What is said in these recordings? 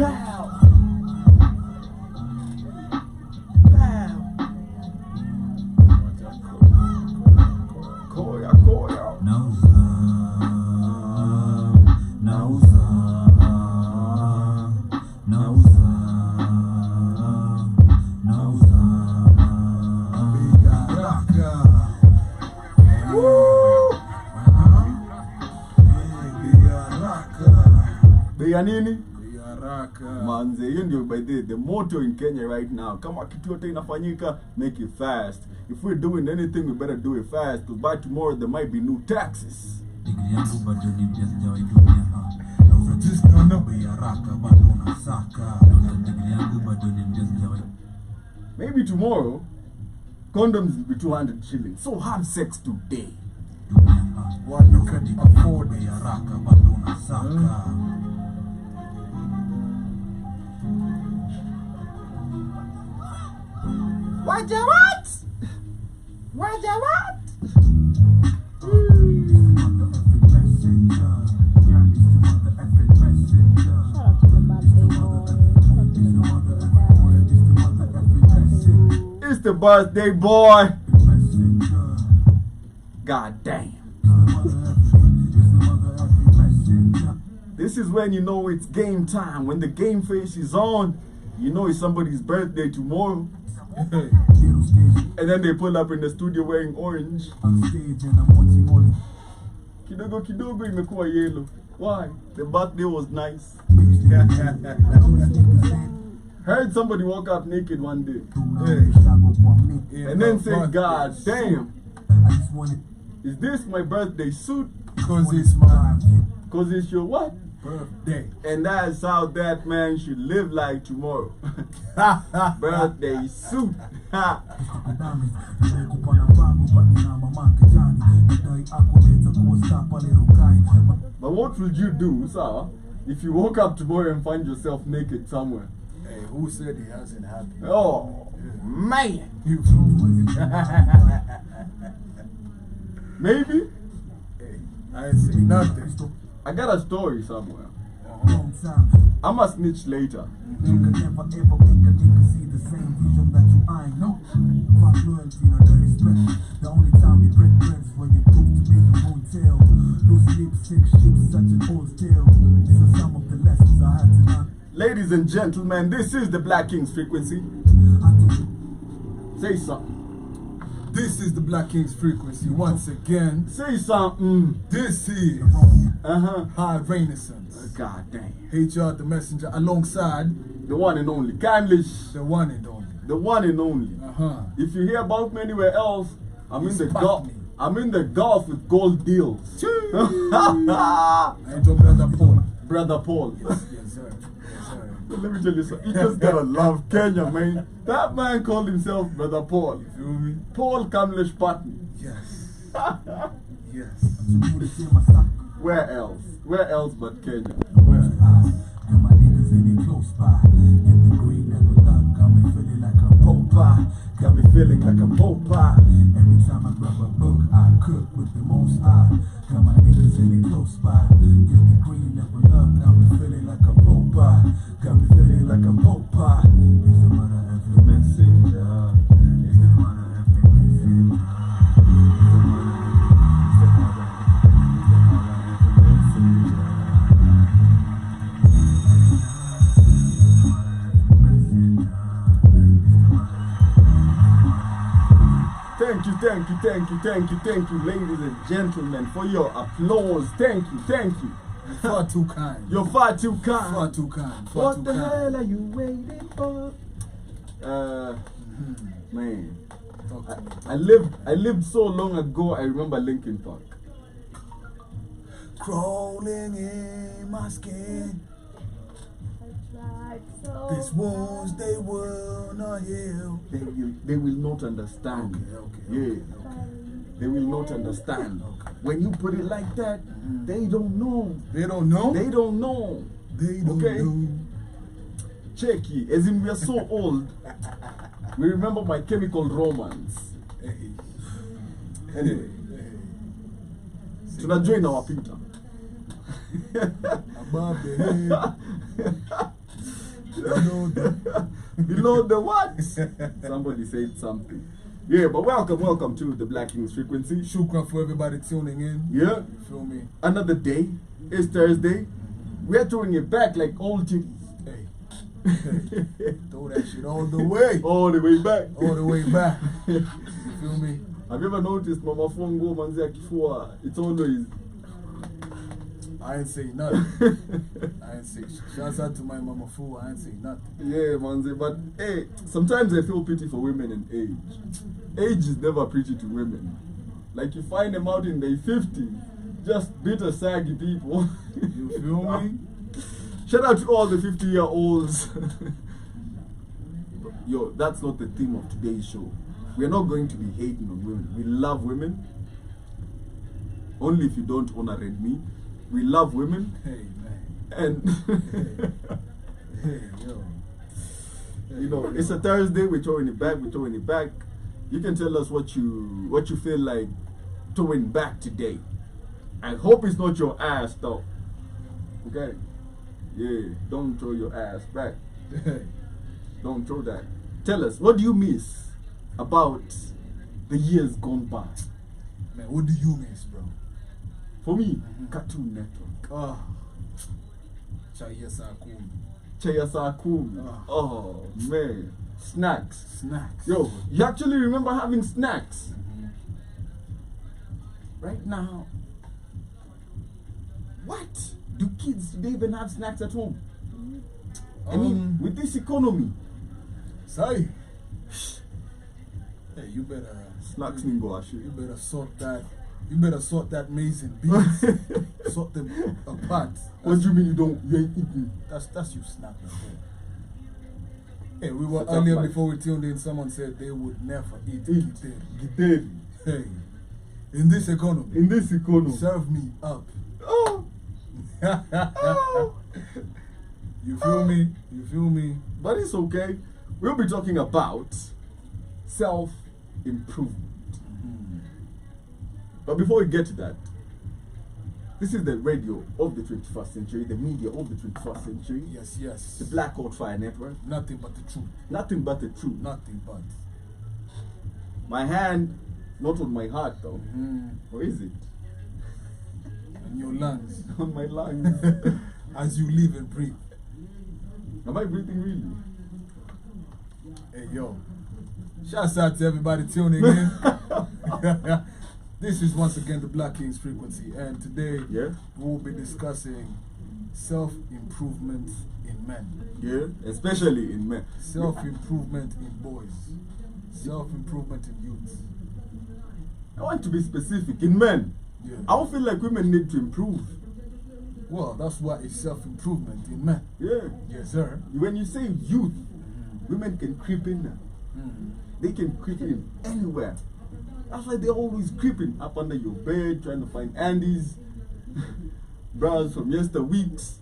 Pow. Koya. Nini? Manze, hiyo ndio by the motto in Kenya right now. Kama kitu yote inafanyika, make it fast. If we're doing anything, we better do it fast, because by tomorrow there might be new taxes. Maybe tomorrow condoms will be 200 shillings. So have sex today. What you can afford What? Shout out to the birthday boy. It's the birthday boy. God damn. This is when you know it's game time. When the game face is on, you know it's somebody's birthday tomorrow. And then they pull up in the studio wearing orange. Kidogo imekuwa yellow. Why? The birthday was nice. Heard somebody walk up naked one day. And then say, God damn. Is this my birthday suit? Because it's your what? Birthday. And that's how that man should live like tomorrow. Birthday suit. But what would you do, sir, if you woke up tomorrow and find yourself naked somewhere? Hey, who said it hasn't happened? Oh, man. Maybe? Hey, I ain't say nothing. I got a story somewhere. I must snitch later. You can never ever make a nigga see the same vision that you ain't know. Fuck loyalty, no dirty respect. The only time we break friends is when you prove to me you won't tell. No sleep, sick shit, such an old tale. These are some of the lessons I had to learn. Ladies and gentlemen, this is the Black Kings Frequency. Say something. This is the Black Kings Frequency once again. Say something. This is High Renaissance. God dang. HR the Messenger alongside the one and only Camlish. The one and only. The one and only. If you hear about me anywhere else, I'm in the Gulf. I'm in the Gulf with gold deals. And your brother Paul. Brother Paul. Yes, sir. Let me tell you something. You just gotta love Kenya, man. That man called himself Brother Paul. You feel me? Paul Camlish Patney. Yes. Yes. Where else? Where else but Kenya? And my niggas in it close by. In the green and the dark, got me feeling like a Popeye. Got me feeling like a Popeye. Every time I grab a book, I cook with the most high. Got my niggas in it close by. In the green and the dark, got me feeling like a Popeye. Got me feeling like a Popeye. It's the mother every messenger. It's the mother every messenger. Thank you, ladies and gentlemen, for your applause. Thank you. You're far too kind. You're far too kind. Far too kind. What the hell are you waiting for? Man, I lived so long ago. I remember Linkin Park. Crawling in my skin. These wounds they will not heal. They will not understand. Okay. They will not understand. When you put it like that, they don't know. They don't know? They don't know. They don't know. Check it. As in, we are so old. We remember My Chemical Romance. Anyway. Tunajua inawapita. Above the head. Below the what? Somebody said something. Yeah, but welcome to the Black Kings Frequency. Shukran for everybody tuning in. Yeah. You feel me? Another day. It's Thursday. We're throwing it back like old chicks. Hey. Throw that shit all the way. All the way back. All the way back. You feel me? Have you ever noticed Mama Fongo Manzia Kifua? It's always. I ain't say nothing. I ain't say. Shouts out to my mama fool. I ain't say nothing. Yeah, Manzi. But hey, sometimes I feel pity for women in age. Age is never pretty to women. Like you find them out in their 50s, just bitter, saggy people. You feel me? Shout out to all the 50-year-olds. Yo, that's not the theme of today's show. We're not going to be hating on women. We love women. Only if you don't own a red meat. We love women. Hey, man. And Hey, yo. you know, it's a Thursday. We're throwing it back. You can tell us what you feel like throwing back today. I hope it's not your ass though. Okay? Yeah, don't throw your ass back. Don't throw that. Tell us, what do you miss about the years gone by? Man, what do you miss, bro? For me, Cartoon Network. Oh. Chaya Sakumi. Chaya Sakumi. Ah. Oh, man. Snacks. Snacks. Yo, you actually remember having snacks? Right now, what? Do kids today even have snacks at home? I mean, with this economy. Say. Hey, you better. Snacks ningo You actually. better sort that. You better sort that maize and beans. Sort them apart. What do you mean you ain't eating? That's you snapping. Hey, we were Such a earlier flight. before we tuned in. Someone said they would never eat Eat. githeri. Githeri. Hey, in this economy, In this economy. serve me up. Oh. Oh. You feel me? You feel me? But it's okay. We'll be talking about self-improvement. But before we get to that, this is the radio of the 21st century, the media of the 21st century, Yes, yes. the Black Hot Fire Network. Nothing but the truth. Nothing but the truth. Nothing but. My hand, not on my heart though. Or is it? And your lungs. On my lungs. As you live and breathe. Am I breathing really? Hey, yo. Shouts out to everybody tuning in. This is once again the Black Kings Frequency, and today Yeah? we'll be discussing self-improvement in men, Yeah? Especially in men. self-improvement in boys, self-improvement in youth. I want to be specific. In men, Yeah. I don't feel like women need to improve. Well, that's why it's self-improvement in men. Yeah. Yes, sir. When you say youth, women can creep in now. They can creep in anywhere. That's why they're always creeping up under your bed, trying to find Andes, bras from weeks.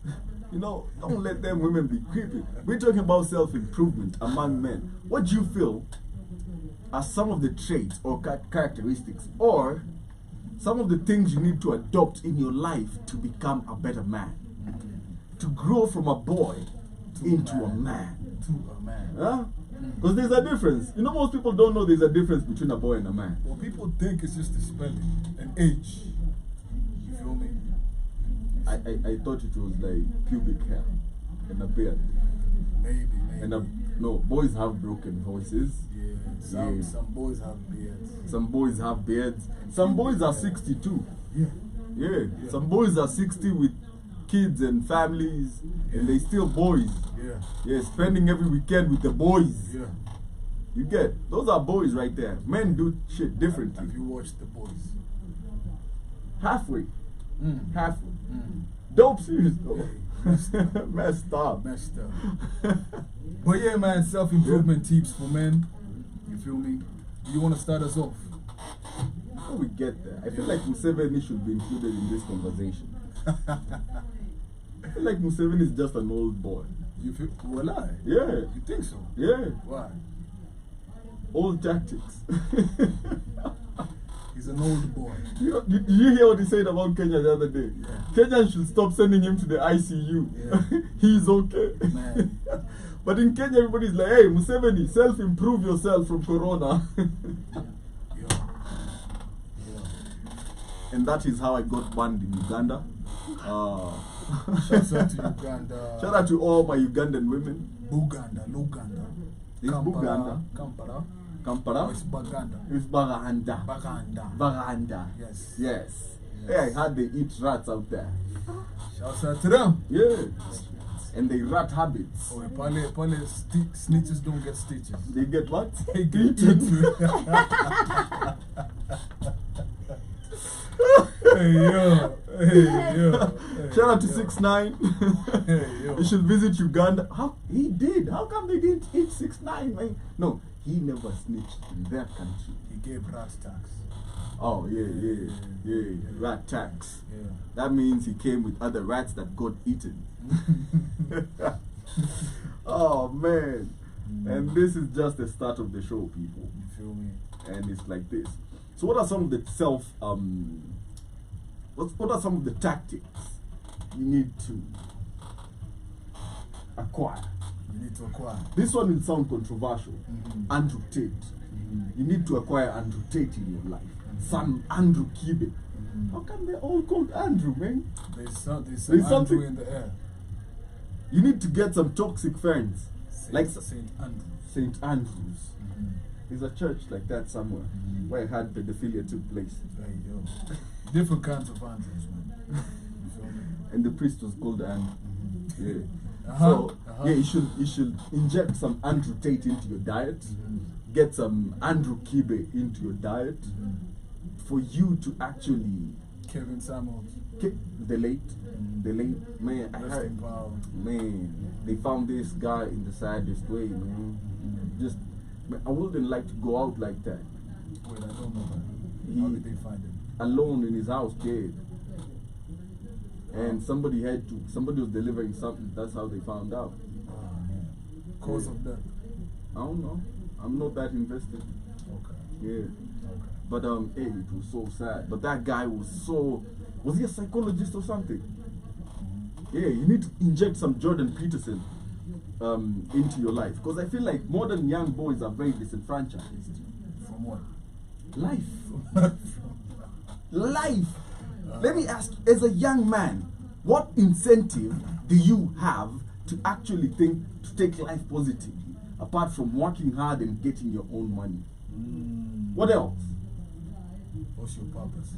You know, don't let them women be creeping. We're talking about self-improvement among men. What do you feel are some of the traits or characteristics or some of the things you need to adopt in your life to become a better man? To grow from a boy into a man. To a man. Huh? Because there's a difference. You know, most people don't know there's a difference between a boy and a man. Well, people think it's just a spelling, an age. You feel me? I thought it was like pubic hair and a beard. Maybe. And no, boys have broken voices. Yeah, some boys have beards. Some boys have beards. Some boys are 62. Yeah. Yeah. Some boys are 60 with kids and families, and they still boys. Yeah. Yeah, spending every weekend with the boys. Yeah. You get? Those are boys right there. Men do shit differently. Have you watched The Boys? Halfway. Halfway. Mm. Dope series though. Messed Messed up. Messed up. But yeah, man, self-improvement tips for men. You feel me? Do you want to start us off? Before we get there, I feel like Museveni should be included in this conversation. I feel like Museveni is just an old boy. You feel? Well, Yeah. You think so? Yeah. Why? Old tactics. He's an old boy. Did you hear what he said about Kenya the other day? Yeah. Kenya should stop sending him to the ICU. Yeah. He's okay. Man. But in Kenya, everybody's like, hey, Museveni, self-improve yourself from corona. Yeah. And that is how I got banned in Uganda. Shouts out to Uganda. Shout out to all my Ugandan women. Buganda, Luganda. It's Buganda. Kampala. Kampala. Oh, it's Baganda. It's Baganda. Baganda. Baganda. Yes. Yes. Yes. Hey, I heard they eat rats out there. Shouts out to them. Yeah. And they rat habits. Oh, pale snitches don't get stitches. They get what? They get eaten. Hey yo. Hey yo. Shout out to yo. 6ix9ine. Hey yo. You should visit Uganda. How he did? How come they didn't eat 6ix9ine, man? No, he never snitched in their country. He gave rat tax. Oh yeah. Rat tax. Yeah. That means he came with other rats that got eaten. Oh man. And this is just the start of the show, people. You feel me? And it's like this. So what are some of the what are some of the tactics you need to acquire? You need to acquire. This one will sound controversial. Mhm. Andrew Tate. You need to acquire Andrew Tate in your life. Some Andrew Kibe. How come they're all called Andrew, man? There's something something- in the air. You need to get some toxic friends. Like Saint Andrew. St. Andrews. There's a church like that somewhere where I had pedophilia took place. There you go. Different kinds of Andrews, man. You feel me? And the priest was called Andrew. Yeah. Uh-huh, So uh-huh. yeah, you should inject some Andrew Tate into your diet. Get some Andrew Kibe into your diet for you to actually Kevin Samuels. the late man. I Rest heard, in power. man, they found this guy in the saddest way, man. Just, man, I wouldn't like to go out like that, Wait, I don't know that. He- How did they find him? alone in his house, dead. And somebody was delivering something. That's how they found out. Oh man. Cause of death. I don't know. I'm not that invested. Okay. Yeah. Okay. But hey, it was so sad. But that guy was he a psychologist or something? Yeah, you need to inject some Jordan Peterson into your life, because I feel like modern young boys are very disenfranchised. From what? Life. Life. Let me ask you, as a young man, what incentive do you have to actually think to take life positively, apart from working hard and getting your own money? What else? What's your purpose?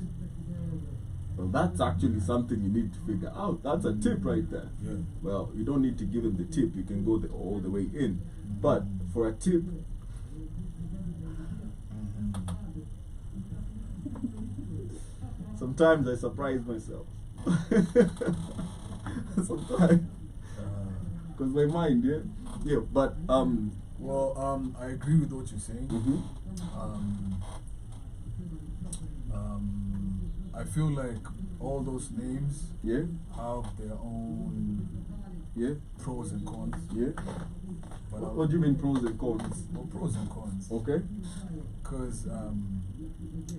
Well, that's actually something you need to figure out. That's a tip right there. Yeah. Well, you don't need to give him the tip. You can go all the way in. But for a tip, sometimes I surprise myself. Sometimes, because my mind, yeah. But Well, I agree with what you're saying. I feel like all those names yeah, have their own yeah, pros and cons. yeah. But What do you mean pros and cons? well, pros and cons. Okay. Because,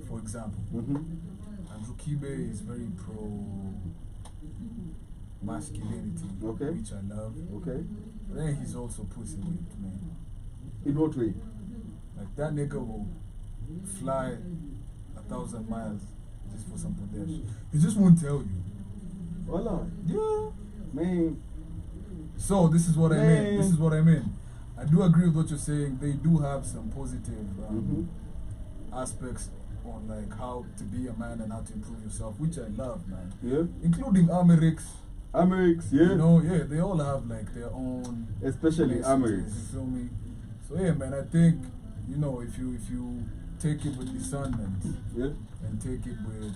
for example, Andrew Kibe is very pro masculinity, Okay. which I love. Okay. But then he's also pussy whipped, man. In what way? Like that nigga will fly 1,000 miles just for some Pradesh. He just won't tell you. Voila. Yeah. Man. So this is what I mean. Man. This is what I mean. I do agree with what you're saying. They do have some positive aspects on like how to be a man and how to improve yourself, which I love, man. Yeah. Including Amerix. Amerix, yeah. You know, yeah, they all have like their own. Especially messages, Amerix. You feel me? So yeah, man. I think if you take it with discernment Yeah. and take it with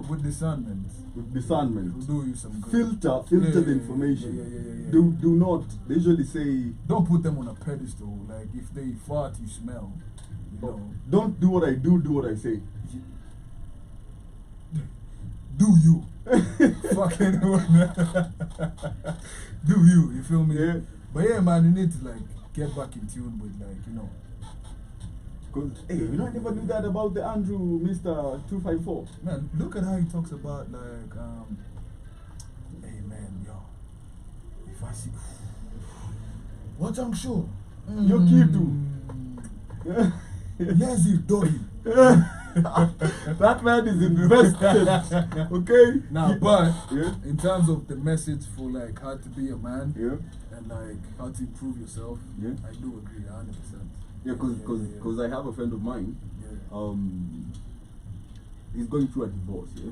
with discernment, With discernment. it'll do you some good. Filtered information. Yeah. Do not. They usually say, Don't put them on a pedestal. Like if they fart, you smell. You know. don't do what I do what I say. Do you? Fuck anyone. Do you? You feel me? Yeah. But yeah, man, you need to like get back in tune with Cause hey, I never knew that about the Andrew Mr. 254. Man, look at how he talks about hey man, yo, if I see Watch show. Yo kitu. Lazy doggy. That man is invested. Okay? Now, but Yeah. in terms of the message for like how to be a man Yeah. and like how to improve yourself, Yeah. I do agree 100%. Yeah, because I have a friend of mine, Yeah. He's going through a divorce, yeah?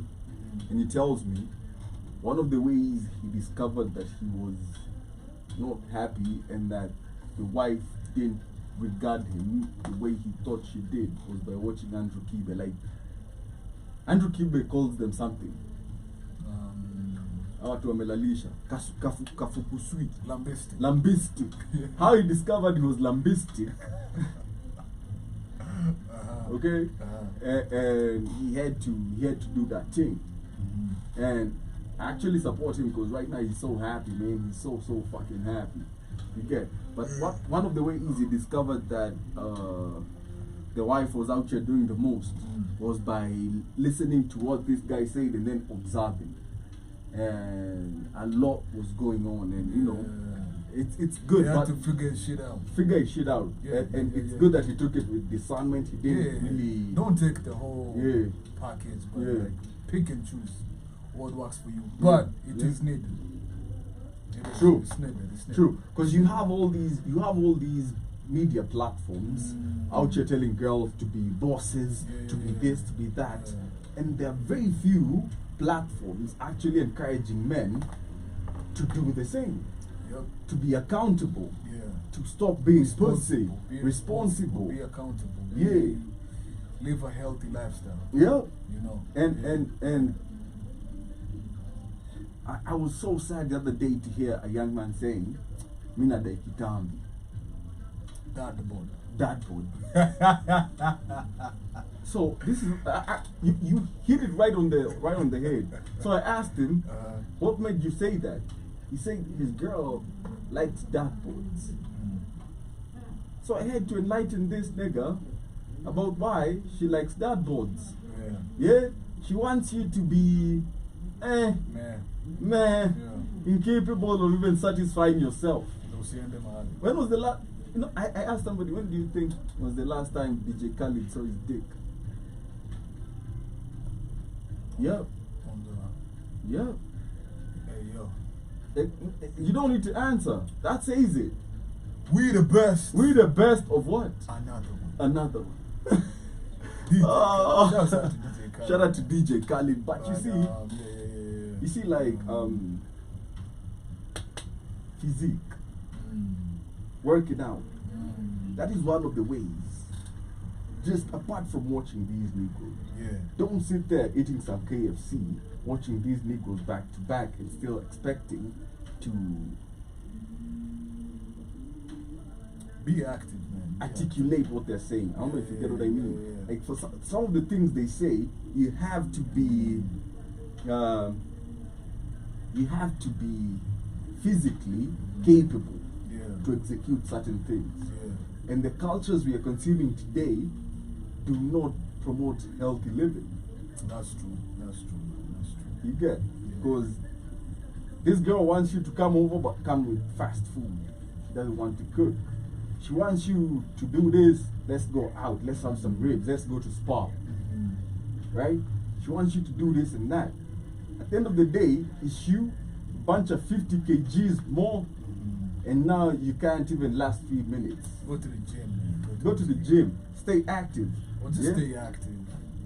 And he tells me one of the ways he discovered that he was not happy and that the wife didn't regard him the way he thought she did was by watching Andrew Kibe. Like, Andrew Kibe calls them something. Watu wamelalisha. Kafukusui. Lambistic. Lambistic. How he discovered he was lambistic. Okay? And he had to do that thing. And I actually support him because right now he's so happy, man. He's so fucking happy. You get? But one of the ways he discovered that the wife was out here doing the most was by listening to what this guy said and then observing. And a lot was going on, and you know, it's good. You have but to figure shit out. Figure his shit out, Yeah, and yeah, it's yeah. good that he took it with discernment. He didn't Yeah, really. don't take the whole Yeah. package, but Yeah. like pick and choose what works for you. But it Yeah. is needed. It is, True. It's needed. It's needed. True, because you have all these media platforms out here telling girls to be bosses, Yeah, to be yeah, this, to be that, yeah. and there are very few platforms actually encouraging men to do the same, Yep. to be accountable, Yeah. to stop being pussy, Be responsible. Be accountable. Yeah. Live a healthy lifestyle. Yeah, You know. and Yeah. and I was so sad the other day to hear a young man saying, "Mina dai kitambi, That the board. dad bod." So this is you hit it right on the head. So I asked him, "What made you say that?" He said his girl likes dad boards. So I had to enlighten this nigga about why she likes dad boards. Yeah. Yeah, she wants you to be, Man. meh, Yeah. incapable of even satisfying yourself. Don't see them hard. When was the last? You know, I asked somebody, when do you think was the last time DJ Khaled saw his dick? Yeah, On the yeah. hey yo. You don't need to answer. That says it. We the best. We the best of what? Another one. Another one. DJ Oh. Shout out to DJ Khaled. Shout out to DJ Khaled. But you But, see, yeah. you see, like physique, working out. That is one of the ways. Just apart from watching these Negroes, Yeah. don't sit there eating some KFC, watching these Negroes back to back and still expecting to Be active, man. Be articulate what they're saying. I don't know if you get what I mean. Yeah. Like for some of the things they say, you have to be physically capable Yeah. to execute certain things. Yeah. And the cultures we are consuming today do not promote healthy living. That's true. That's true. That's true. You get? Because this girl wants you to come over but come with fast food. She doesn't want to cook. She wants you to do this. Let's go out. Let's have some ribs. Let's go to spa. Right? She wants you to do this and that. At the end of the day, it's you, a bunch of 50 kgs more, and now you can't even last 3 minutes. Go to the gym, man. Go to the gym. Stay active. Or just Yeah? stay active.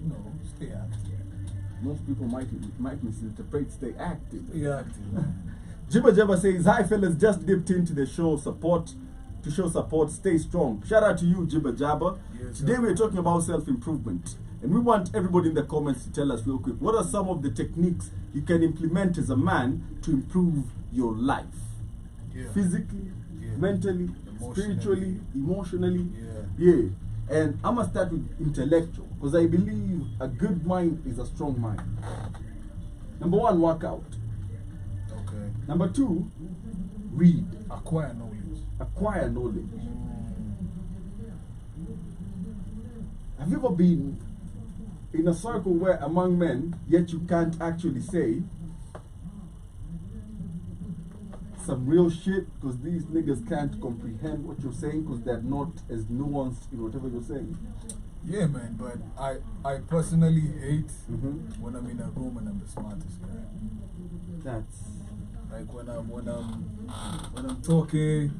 No, stay active. Most people might misinterpret stay active. Stay active, man. Jibba Jabba says, "Hi fellas, just dipped into the show to show support, stay strong." Shout out to you, Jibba Jabba. Yes, Today sir. we're talking about self-improvement. And we want everybody in the comments to tell us real quick, what are some of the techniques you can implement as a man to improve your life? Yeah. Physically, Yeah. mentally, Emotionally. spiritually, emotionally. Yeah. Yeah. And I'm going to start with intellectual, because I believe a good mind is a strong mind. Number 1, workout. Okay. Number 2, read. Acquire knowledge. Acquire knowledge. Have you ever been in a circle where among men, yet you can't actually say some real shit, because these niggas can't comprehend what you're saying because they're not as nuanced in whatever you're saying. Yeah, man, but I personally hate Mm-hmm. when I'm in a room and I'm the smartest guy. That's Like when I'm talking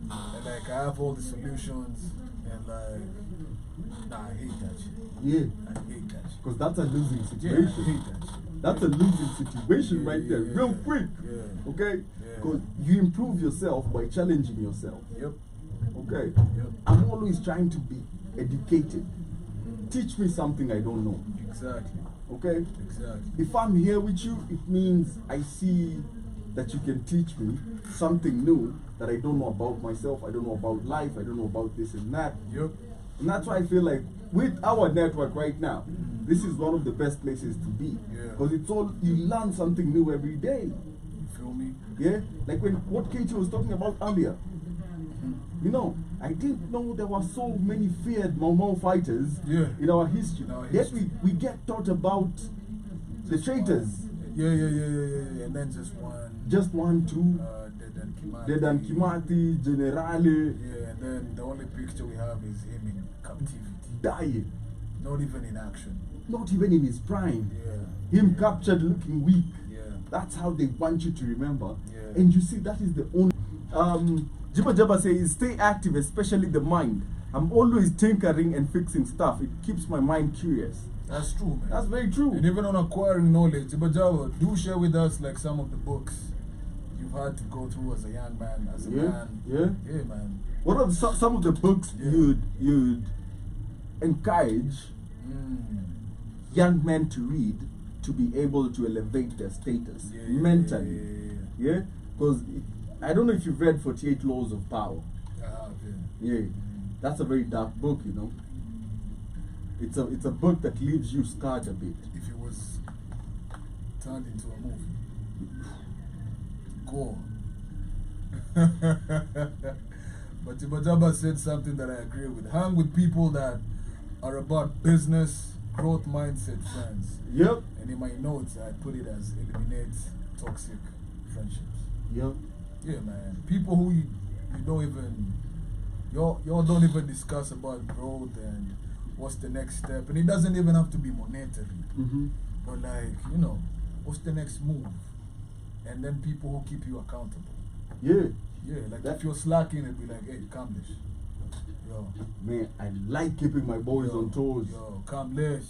and like I have all the solutions and like nah, I hate that shit. yeah, I hate that shit. because that's a losing Yeah, I situation. hate that shit. That's a losing situation Yeah, right there, yeah, real yeah. quick. Yeah. Okay, Yeah. because you improve yourself by challenging yourself. Yep. Okay, Yep. I'm always trying to be educated. Teach me something I don't know. Exactly. Okay, Exactly. if I'm here with you, it means I see that you can teach me something new that I don't know about myself, I don't know about life, I don't know about this and that. Yep. And that's why I feel like with our network right now, this is one of the best places to be. Yeah. Because it's all, you learn something new every day. You feel me? Yeah? Like when what Katie was talking about earlier. You know, I didn't know there were so many feared Mau fighters Yeah. in our history. In our Yet history. we get taught about the traitors. Yeah. And then just one. Just 1, 2. Dedan Kimathi. Dedan Kimathi, Generale, Yeah, and then the only picture we have is him in captivity. dying. Not even in action. Not even in his prime. Yeah. Him captured looking weak. Yeah. That's how they want you to remember. Yeah. And you see, that is the only. Jibba Jabba says, stay active, especially the mind. I'm always tinkering and fixing stuff. It keeps my mind curious. That's true, man. That's very true. And even on acquiring knowledge, Ibajawa, do share with us like some of the books you've had to go through as a young man, as a Yeah, man. yeah. Yeah, man. What are some of the books Yeah. you'd encourage young men to read to be able to elevate their status Yeah, mentally? Yeah. Yeah? Because I don't know if you've read 48 Laws of Power. I have, yeah. Yeah. That's a very dark book, you know. It's a book that leaves you scarred a bit. If it was turned into a movie. Gore. But Ibajaba said something that I agree with. Hang with people that are about business, growth mindset friends. Yep. And in my notes, I put it as eliminate toxic friendships. Yep. Yeah, man. People who you don't even, y'all don't even discuss about growth and what's the next step. And it doesn't even have to be monetary. Mm-hmm. But like, you know, what's the next move? And then people who keep you accountable. Yeah. Yeah, like That- if you're slacking, it'd be like, hey, Kamlesh. Yo. Man, I like keeping my boys yo, on toes. Yo, Kamlesh.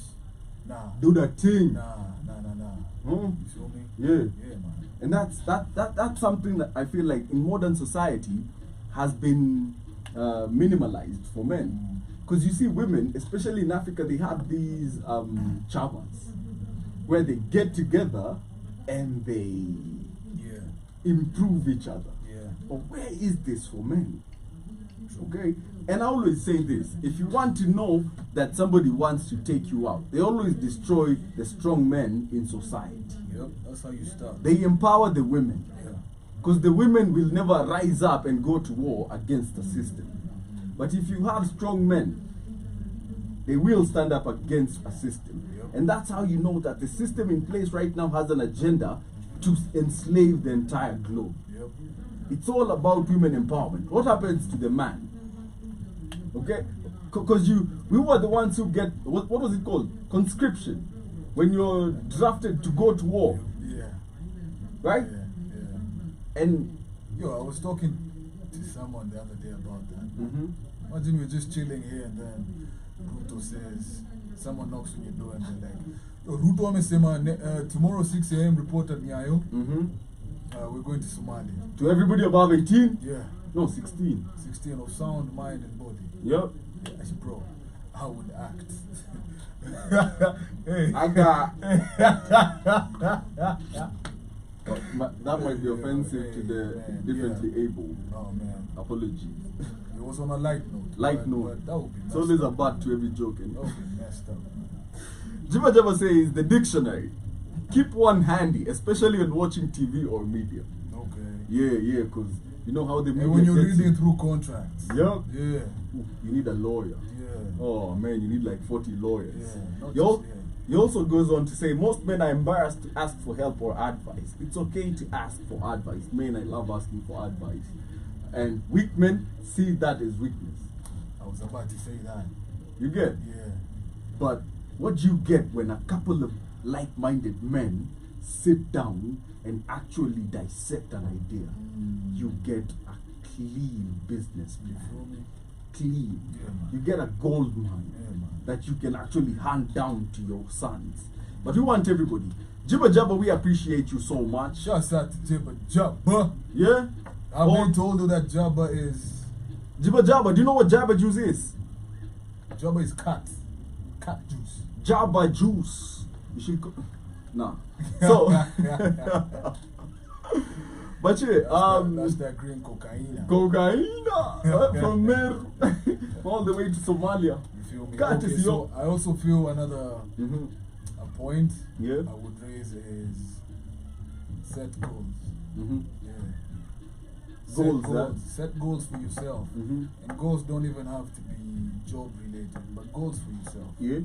Nah. Do that thing. Nah. Hmm? You feel me? Yeah. Yeah, man. And that's something that I feel like in modern society has been minimalized for men. Because you see women, especially in Africa, they have these chamas where they get together and they Yeah. improve each other. Yeah. But where is this for men? Okay? And I always say this, if you want to know that somebody wants to take you out, they always destroy the strong men in society. Yep, that's how you start. They empower the women. Yeah. Because the women will never rise up and go to war against the system. But if you have strong men, they will stand up against a system. Yep. And that's how you know that the system in place right now has an agenda to enslave the entire globe. Yep. It's all about women empowerment. What happens to the man? Okay? Because we were the ones who get, what was it called? Conscription. When you're drafted to go to war. Yeah. Right? Yeah. And Yo, I was talking to someone the other day about that. mhm. Imagine we're just chilling here and then Ruto says, someone knocks on your door and they're like, yo, Ruto amesema tomorrow 6 a.m. report at Nyayo. Mhm. We're going to Somalia. To everybody above 18? Yeah. No, 16. 16 of sound mind and body. Yep. Yeah, I said, bro, I would act. Hey. I got. That might be Yeah, offensive to the man, differently yeah. able. Oh man. Apologies. It was on a light note. Light but- note. but that would be It's messed always a up. butt to every joke. That would be messed up. Jibba Jabba says the dictionary. Keep one handy, especially when watching TV or media. Okay. Yeah, because you know how the media And when you're gets reading you. through contracts. Yep. Yeah. You need a lawyer. Yeah. Oh man, you need like 40 lawyers. Yeah. Not Yo, just- He also goes on to say most men are embarrassed to ask for help or advice. It's okay to ask for advice. Men, I love asking for advice. And weak men see that as weakness. I was about to say that. You get? Yeah. But what you get when a couple of like-minded men sit down and actually dissect an idea, you get a clean business You plan. feel me? Clean. Yeah, man. You get a gold mine Yeah, man. that you can actually hand down to your sons. But we want everybody. Jibba Jabba, we appreciate you so much. Shouts out to Jibba Jabba. Yeah? I've Oh. been told you that Jabba is Jibba Jabba, do you know what Jabba juice is? Jabba is cat. Cat juice. Jabba juice. You should go. Nah. So, but yeah, that's that green cocaine. cocaine from Meru all the way to Somalia. You feel me? Cat Okay, is so I also feel another Mm-hmm. a point Yeah. I would raise is set goals. Mm-hmm. Yeah. Goals, Set goals for yourself. Mm-hmm. And goals don't even have to be job related, but goals for yourself. Yeah.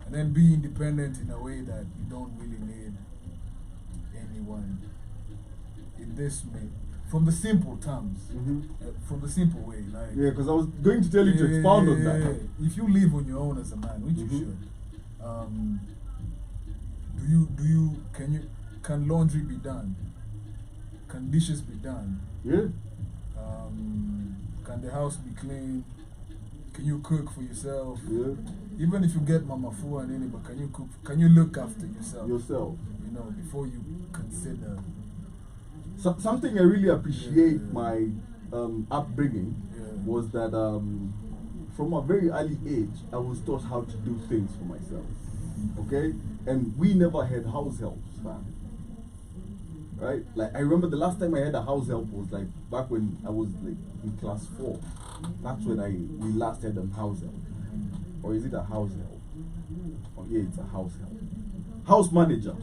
And then be independent in a way that you don't really need anyone in this way. From the simple terms, Mm-hmm. from the simple way, like Yeah, because I was going to tell you to expound on that. If you live on your own as a man, which Mhm. you should, can laundry be done? Can dishes be done? Yeah. Can the house be clean? Can you cook for yourself? Yeah. Even if you get mama fu and any, but can you cook? Can you look after yourself? Yourself. You know, before you consider. So, something I really appreciate Yeah. my upbringing Yeah. was that from a very early age, I was taught how to do things for myself. Okay? And we never had house helps, man. Right? Like, I remember the last time I had a house help was like back when I was like in class 4. That's when we last had a house help. Or is it a house help? Oh, yeah, it's a house help. House manager.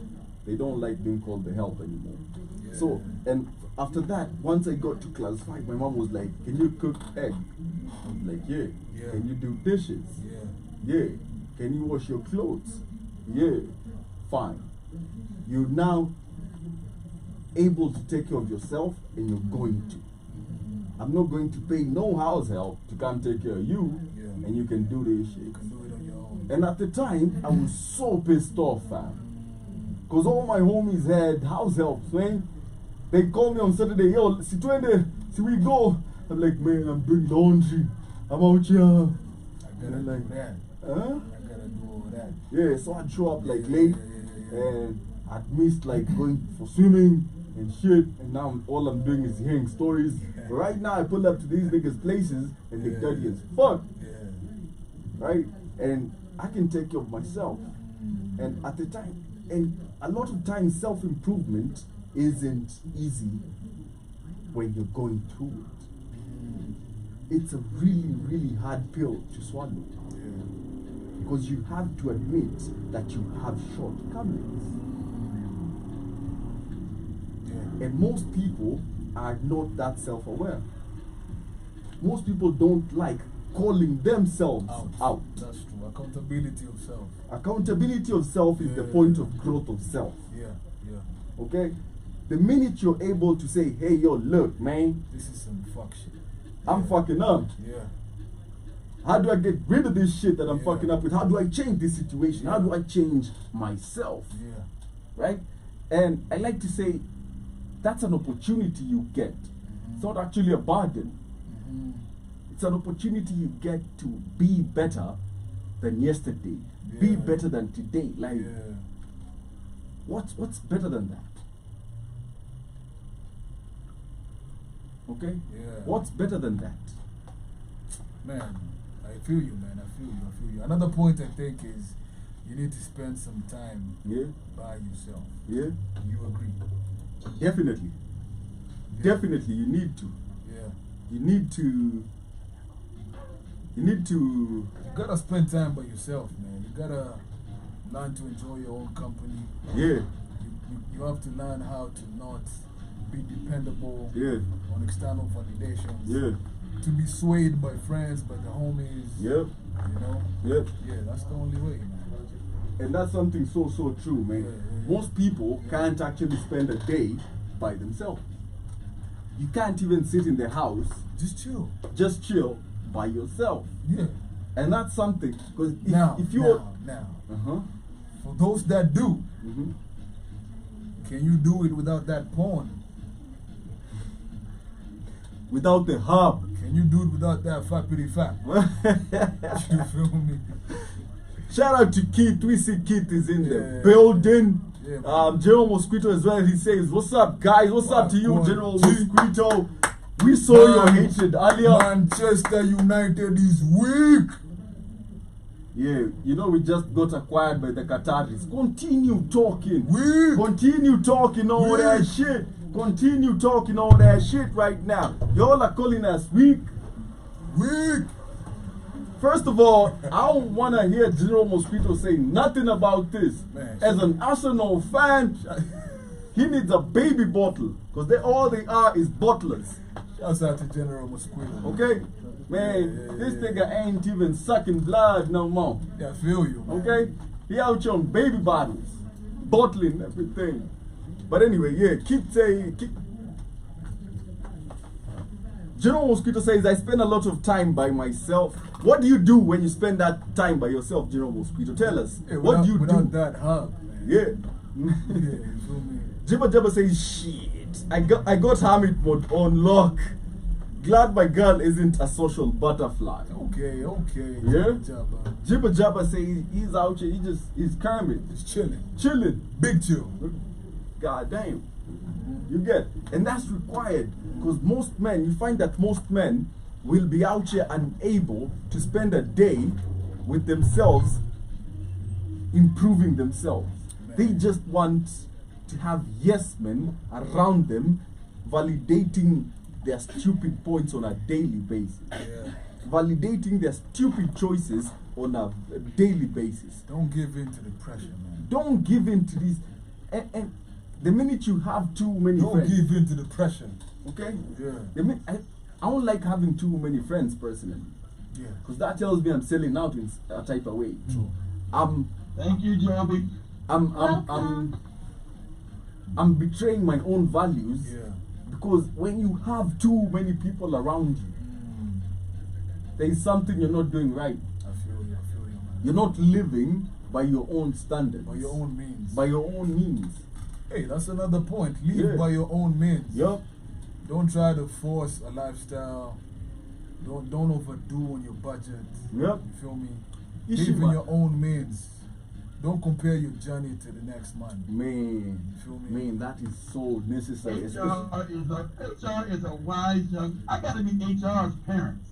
They don't like being called the help anymore. Yeah. So, and after that, once I got to class 5, my mom was like, can you cook egg? I was like, yeah. Yeah. Can you do dishes? Yeah. Yeah. Can you wash your clothes? Yeah. Fine. You're now able to take care of yourself, and you're going to. I'm not going to pay no house help to come take care of you, Yeah. and you can do this You shit. can do it on your own. And at the time, I was so pissed off, fam. Because all my homies had house helps, man. They call me on Saturday, yo, si twende, si we go. I'm like, man, I'm doing laundry. I'm out here. I And gotta I'm do like, that. huh? I gotta do all that. Yeah, so I'd show up like Yeah, late, yeah. and I'd missed like going for swimming and shit, and now all I'm doing is hearing stories. But right now, I pull up to these niggas' places, and they're Yeah. dirty as fuck, Yeah. right? And I can take care of myself. And at the time, and a lot of times, self-improvement isn't easy when you're going through it. It's a really, really hard pill to swallow. Because you have to admit that you have shortcomings. Yeah. And most people are not that self-aware. Most people don't like calling themselves out. That's true. Accountability of self. Accountability of self is the Yeah. point of growth of self. Yeah. Yeah. Okay? The minute you're able to say, hey, yo, look, man, This is some fuck shit. I'm Yeah. fucking up. Yeah. How do I get rid of this shit that I'm Yeah. fucking up with? How do I change this situation? How do I change myself? Yeah. Right? And I like to say that's an opportunity you get. It's not actually a burden. Mhm. It's an opportunity you get to be better than yesterday. Be Yeah. better than today. Like, Yeah. what's better than that? Okay? Yeah. What's better than that? Man, I feel you, man. I feel you. Another point I think is you need to spend some time Yeah? by yourself. Yeah? You agree? Definitely. Yeah. Definitely, you need to. Yeah. You need to. You gotta spend time by yourself, man. You gotta learn to enjoy your own company. Yeah. You have to learn how to not be dependable Yeah. on external validations. Yeah. To be swayed by friends, by the homies. Yep. You know? Yep. Yeah, that's the only way, man. and that's something so true, man. Most people can't actually spend a day by themselves. You can't even sit in the house, just chill by yourself. Yeah. And that's something, because if you now, uh-huh. for those that do, Mm-hmm. can you do it without that porn? Without the hub. Can you do it without that fappity fap? You feel me? Shout out to Keith. We see Keith is in the Yeah. building. Yeah, man. General Mosquito as well. He says, "What's up, guys? What's up to you, What? General G. Mosquito? We saw your Man, hatred earlier." Manchester United is weak. Yeah, you know we just got acquired by the Qataris. Continue talking. Weak. Continue talking all that Weak. shit. Continue talking all that shit right now. Y'all are calling us weak. Weak. First of all, I don't want to hear General Mosquito say nothing about this. Man, As an Arsenal fan, he needs a baby bottle. Because all they are is bottlers. Shouts out to General Mosquito. Okay? Man, this nigga ain't even sucking blood no more. Yeah, I feel you, man. Okay? He out here on baby bottles. Bottling everything. But anyway, yeah, General Mosquito says, I spend a lot of time by myself. What do you do when you spend that time by yourself, General Mosquito? Tell us. Yeah, What do you without do? that hub, man. Yeah. Yeah, you feel me? Jibba Jabba says, shit. I got hermit mode on lock. Glad my girl isn't a social butterfly. Okay. Yeah? Jabba. Jibba Jabba says he's out here, he's Kermit. Just chilling. Chilling. Big chill. God damn. You get? And that's required. Because most men, you find that most men will be out here unable to spend a day with themselves improving themselves. Man. They just want to have yes men around them validating their stupid points on a daily basis. Yeah. Validating their stupid choices on a daily basis. Don't give in to the pressure, man. Don't give in to these. And the minute you have too many Don't friends, give in to the pressure. okay? Yeah. I don't like having too many friends personally, Yeah. because that tells me I'm selling out in a type of way. True. Thank you, Joby. I'm betraying my own values, Yeah. because when you have too many people around you, there is something you're not doing right. I feel you, man. You're not living by your own standards, By your own means. by your own means. Hey, that's another point. Live Yeah. by your own means. Yup. Don't try to force a lifestyle. Don't overdo on your budget. Yep. You feel me? You Live should, in man. your own means. Don't compare your journey to the next man. Man, Feel me? man, that is so necessary. HR is a wise young. I gotta be HR's parents.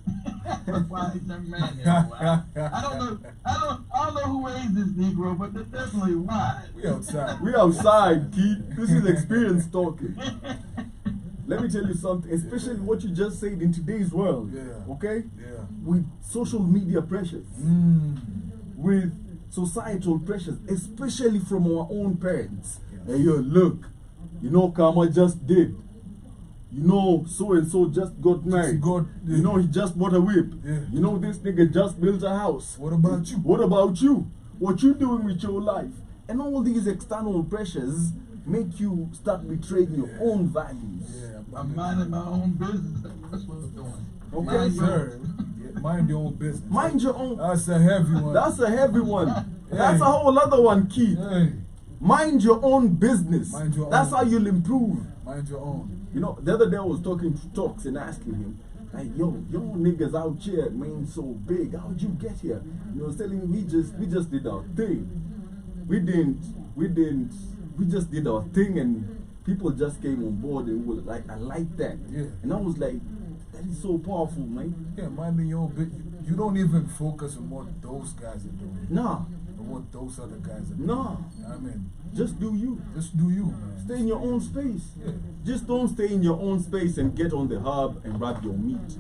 A wise young man. Here, boy. I don't know who raised this Negro, but they're definitely wise. We outside. We outside, kid. This is experience talking. Let me tell you something, especially what you just said in today's world. Yeah. Okay? Yeah. With social media pressures, with societal pressures, especially from our own parents. Yeah. Hey, yo, look, you know, Kama just did. You know, so and so just got married. Yeah. You know, he just bought a whip. Yeah. You know, this nigga just built a house. What about you? What about you? What you doing with your life? And all these external pressures make you start betraying your own values. Yeah. I'm minding my own business. That's what I'm doing. Okay, Mind your- Sir, yeah, mind your own business. Mind your own. That's a heavy one. That's a heavy one. That's Hey. a whole other one, Keith. Hey, Mind your own business. Mind your That's own. how you'll improve. mind your own. You know, the other day I was talking to Talks and asking him, like, yo niggas out here, man, so big. How'd you get here? You know, I was telling him we just did our thing. We just did our thing, and people just came on board and were like, I like that. Yeah. And I was like, that is so powerful, man. Yeah, minding your own business. You don't even focus on what those guys are doing. Nah, Or what those other guys are doing. nah. I mean, Just do you. just do you, man. Stay in your own space. Yeah. Just don't stay in your own space and get on the hub and grab your meat.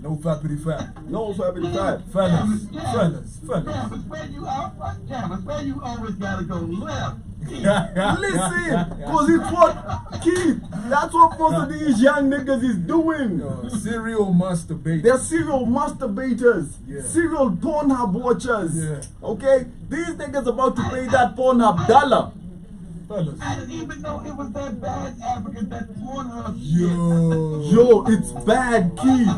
No fappity fap. No, family five. Fellas, Yeah, fellas, fellas. Yeah, but where you always gotta go left. Listen, cause it's what Keith. That's what most of these young niggas is doing. Serial masturbate. They're serial masturbators, Yeah. serial Pornhub watchers. Yeah. Okay, these niggas about to pay that Pornhub dollar. Fellas. I didn't even know it was that bad, African, that Pornhub shit. Yo. Yo, it's bad, Keith.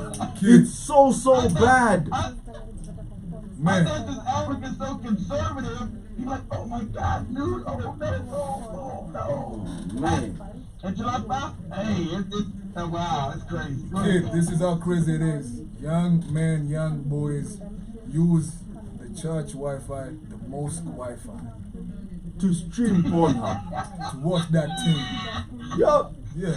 It's so bad. I Man. thought this African so conservative. He's like, oh my God, dude, oh no. Man. Until I found, hey, it's wow, it's crazy. Go ahead. Kid, this is how crazy it is. Young men, young boys use the church Wi-Fi, the mosque Wi-Fi, To stream Pornhub. to watch that thing. Yup. Yeah.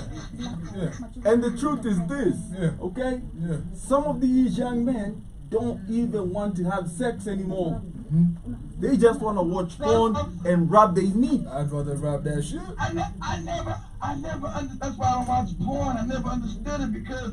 Yeah. And the truth is this, Yeah. okay? Yeah. Some of these young men don't even want to have sex anymore. Hmm? They just want to watch porn and rub their meat. I'd rather rap that shit. I never, that's why I don't watch porn. I never understood it because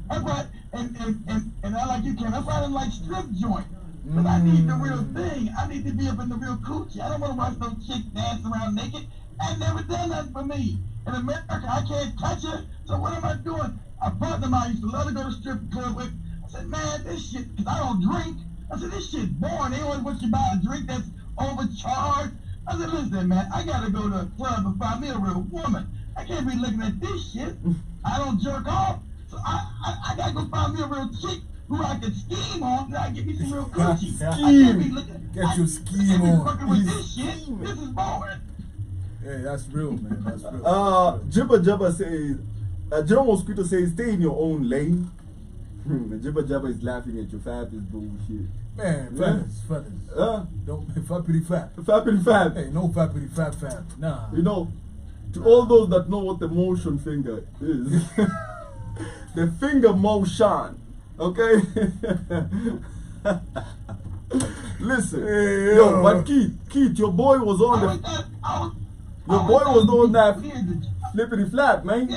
that's why, and I like you, Ken, that's why I didn't like strip joint. Because I need the real thing. I need to be up in the real coochie. I don't want to watch no chick dance around naked. I never done that for me. In America, I can't touch her. So what am I doing? A partner of mine used to love to go to strip club with. I said, man, this shit, because I don't drink. I said, this shit boring. They always want you to buy a drink that's overcharged. I said, listen, man, I got to go to a club and find me a real woman. I can't be looking at this shit. I don't jerk off. So I got to go find me a real chick who I can scheme on, and I get me some real coochie. I can't be looking. Get your scheme I can't be on. fucking with this shit. This is boring. Hey, that's real, man. That's real. Jibba Jabba says, Jerome Mosquito says, stay in your own lane. Jibba Jabba is laughing at your fab is bullshit. Man, fellas. Don't be fappity fap. Fab and fab. Hey, no fappity fap fap. Nah. You know, to all those that know what the motion finger is, the finger motion, okay? Listen, Hey, yo, but Keith, your boy was on the, your boy was on that flippity flap, man.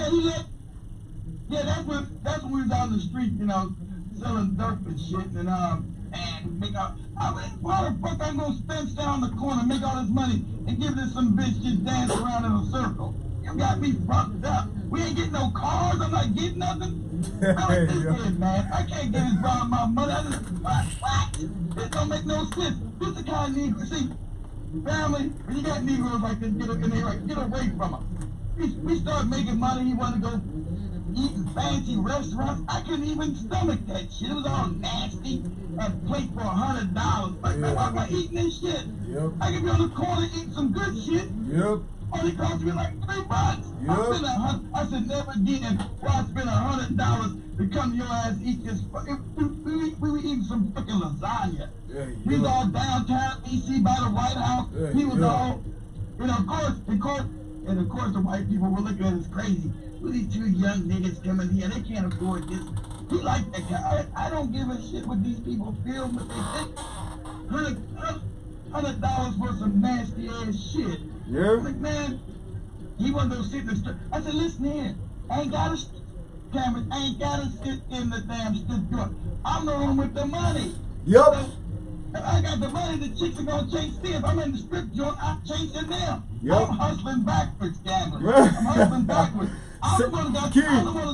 Yeah, that's when we was out in the street, you know, selling dirt and shit, and make out. I mean, why the fuck I'm gonna stand down the corner, make all this money, and give this some bitch just dance around in a circle? You got me fucked up. We ain't getting no cars. I'm not getting nothing. I ain't this man. I can't get this brown my money. I just what? This don't make no sense. This the kind of Negro. See, family, when you got Negroes like this, get away from them. We start making money. He want to go eating fancy restaurants. I couldn't even stomach that shit. It was all nasty. A plate for $100. Like, man, why am I eating this shit? Yep. I could be on the corner eating some good shit. Yep. Only cost me like $3. Yep. I said never again. Why I spend $100 to come to your ass eat this? We were eating some fucking lasagna. Yeah, We was yeah. all downtown D.C. by the White House. Yeah, He was yeah. all, you know, of course, the white people were looking at us crazy. Look at two young niggas coming here. They can't afford this. He like that guy. I don't give a shit what these people feel, what they think. $100 for some nasty ass shit. Yeah. Like, man, he wanted to sit in the street. I said, listen here, I ain't gotta Cameron, I ain't gotta sit in the damn strip joint. I'm the one with the money. Yup. So, if I got the money, the chicks are gonna chase me. If I'm in the strip joint, I'm chasing them. Yup. I'm hustling backwards, Cameron. Right. I'm hustling backwards. I'm the one that got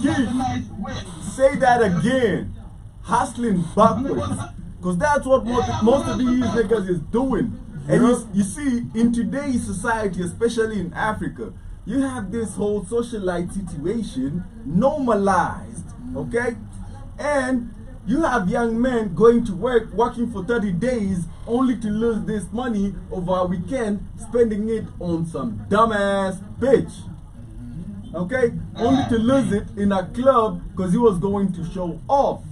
the nice whip. Say that again. Hustling backwards. Because that's what most of these niggas is doing. And you see, in today's society, especially in Africa, you have this whole socialite situation normalized, okay? And you have young men going to work, working for 30 days, only to lose this money over a weekend, spending it on some dumbass bitch. Okay? Only to lose it in a club because he was going to show off.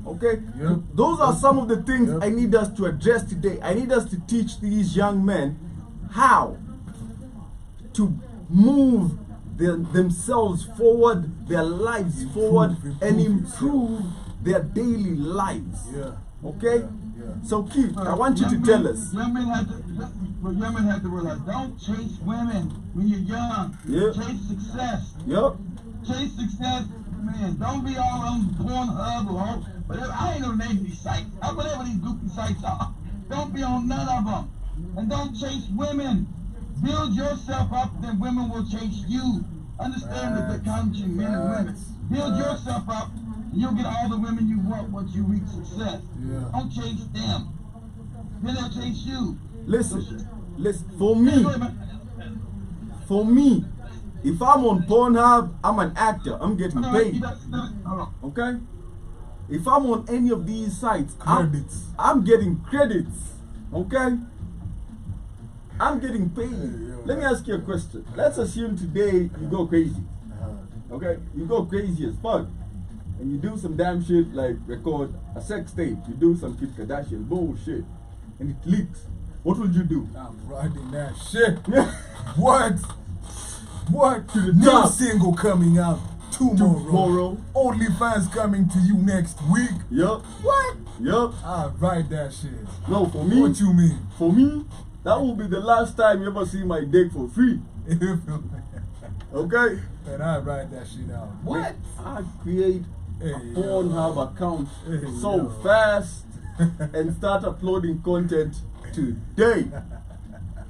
Okay? Yep. Those are some of the things Yep. I need us to address today. I need us to teach these young men how to move themselves forward, their lives forward, and improve their daily lives. Yeah. Okay? Yeah. So Keith, I want you to tell us. Young men have to realize, don't chase women when you're young. Yeah. Chase success. Yup. Chase success, man. Don't be all on Pornhub or all, whatever. I ain't gonna name these sites. Whatever these goofy sites are. Don't be on none of them. And don't chase women. Build yourself up, then women will chase you. Understand the country, men and women. Build yourself up, and you'll get all the women you want once you reach success. Yeah. Don't chase them. Then they'll chase you. Listen, for me, if I'm on Pornhub, I'm an actor. I'm getting paid. Okay? If I'm on any of these sites, Credits. I'm getting credits. Okay? I'm getting paid. Let me ask you a question. Let's assume today you go crazy. Okay? You go crazy as fuck. And you do some damn shit like record a sex tape. You do some Kim Kardashian bullshit. And it leaks. What will you do? I'm riding that shit. What? What? To the New top. single coming out tomorrow. Tomorrow. OnlyFans coming to you next week. Yup. What? Yup. I ride that shit. No, for me. What you mean? For me, that will be the last time you ever see my dick for free. Okay? And I ride that shit out. What? I create a Pornhub account so fast and start uploading content today.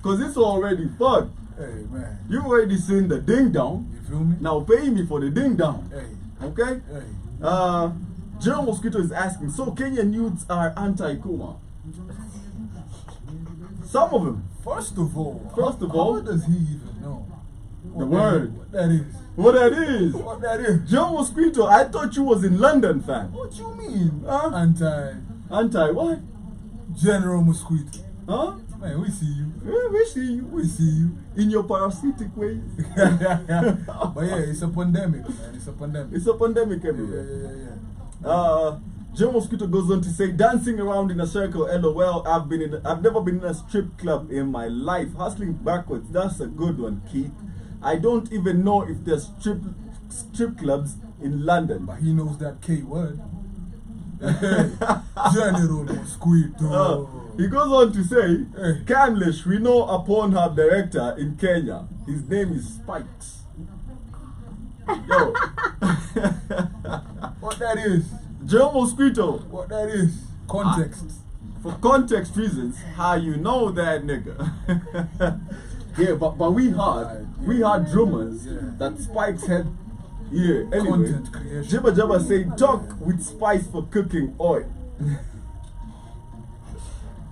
Cause it's already fun. Hey man. You already seen the ding dong. You feel me? Now pay me for the ding dong. Hey. Okay? Hey. Joe Mosquito is asking, so Kenyan youths are anti-Kuma? Some of them. First of all, How how does he even know? The word. What that is. What that is? What that is. Joe Mosquito, I thought you was in London, fam. What you mean? Huh? Anti What? General Mosquito. Huh? Man, we see you. We see you. We see you. In your parasitic ways. But yeah, it's a pandemic, man. It's a pandemic. It's a pandemic everywhere. Yeah. Joe Mosquito goes on to say, dancing around in a circle, LOL, I've never been in a strip club in my life. Hustling backwards, that's a good one, Keith. I don't even know if there's strip clubs in London. But he knows that K word. General Mosquito. He goes on to say, Hey. Kamlesh, we know a Pornhub director in Kenya. His name is Spikes. Yo. What that is? Joe Mosquito, What that is? Context. for context reasons, how you know that nigga? Yeah, but we had drummers that Spikes had. Yeah, anyway. Content creation. Jibba Jabba say, talk with spice for cooking oil.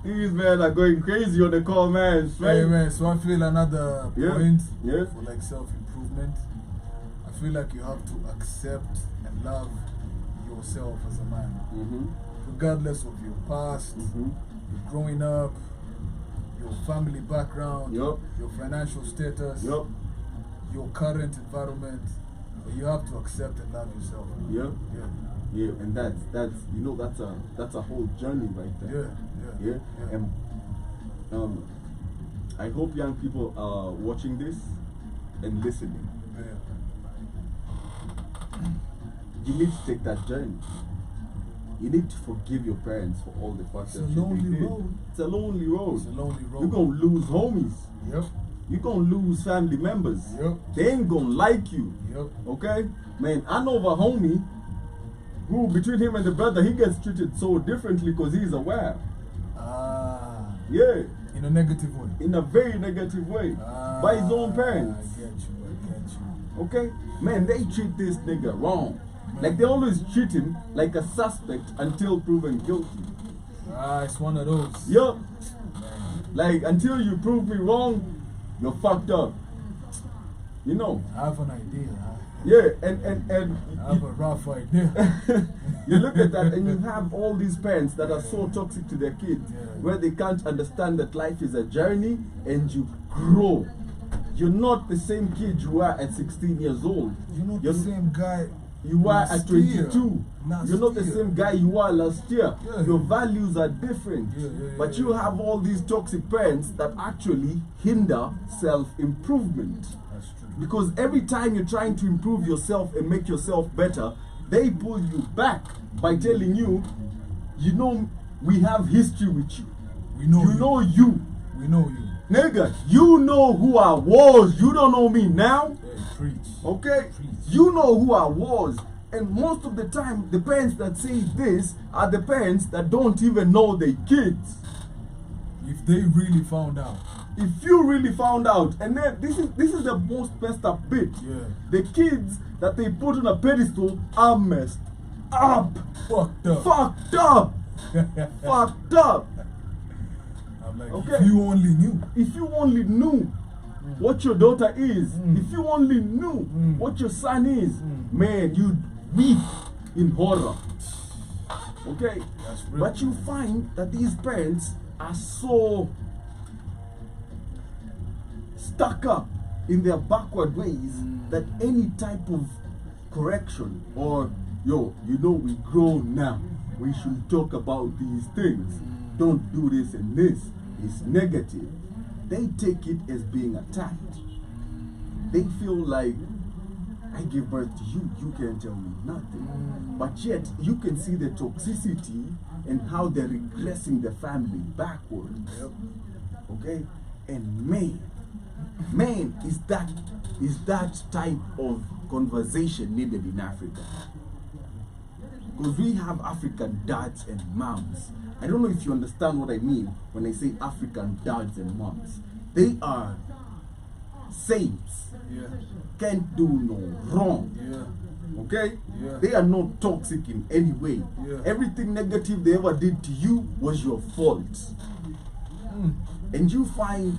These men are going crazy on the comments, right? Hey man, so I feel another point Yeah. for like self-improvement. I feel like you have to accept and love yourself as a man. Regardless of your past, your growing up, your family background, Yup. your financial status, Yup. your current environment, but you have to accept and love yourself. Yeah. Yeah. Yeah, and that's you know that's a whole journey right there. Yeah. Yeah. And I hope young people are watching this and listening. You need to take that journey. You need to forgive your parents for all the fucked up It's a shit they lonely did. road. It's a lonely road. It's a lonely road. You're gonna lose homies. Yep. You're gonna lose family members. Yep. They ain't gonna like you. Yep. Okay? Man, I know of a homie who, between him and the brother, he gets treated so differently because he's aware. Yeah. In a negative way. In a very negative way. By his own parents. I get you. Okay? Man, they treat this nigga wrong. Like they always treat him like a suspect until proven guilty. It's one of those. Yup. Like until you prove me wrong, you're fucked up. You know? I have an idea. Yeah, and I have a rough idea. you look at that and you have all these parents that are so toxic to their kids, where they can't understand that life is a journey and you grow. You're not the same kid you were at 16 years old. You're not the same guy you were at 22. Last You're not the year. same guy you were last year. Yeah. Your values are different. But you have all these toxic parents that actually hinder self-improvement. That's true. Because every time you're trying to improve yourself and make yourself better, they pull you back by telling you, you know, we have history with you. We know you. Know you. We know you. Nigga, you know who I was. You don't know me now. Hey, preach. Okay? Preach. You know who I was. And most of the time, the parents that say this are the parents that don't even know their kids. If they really found out. if you really found out, and then this is the most messed up bit. Yeah. The kids that they put on a pedestal are messed up. Fucked up. Fucked up. Fucked up. I'm like, Okay. if you only knew. If you only knew what your daughter is, Mm. if you only knew Mm. what your son is, Mm. man, you'd weep in horror. Okay? That's real. But you find that these parents are so stuck up in their backward ways that any type of correction or, yo, you know, we grown now, we should talk about these things, don't do this and this, is negative. They take it as being attacked. They feel like, I give birth to you, you can't tell me nothing. But yet, you can see the toxicity and how they're regressing the family backwards. Yep. Okay? And man, is that type of conversation needed in Africa? Because we have African dads and moms. I don't know if you understand what I mean when I say African dads and moms. They are saints. Yeah. Can't do no wrong. Yeah. Okay? Yeah. They are not toxic in any way. Yeah. Everything negative they ever did to you was your fault. Mm. And you find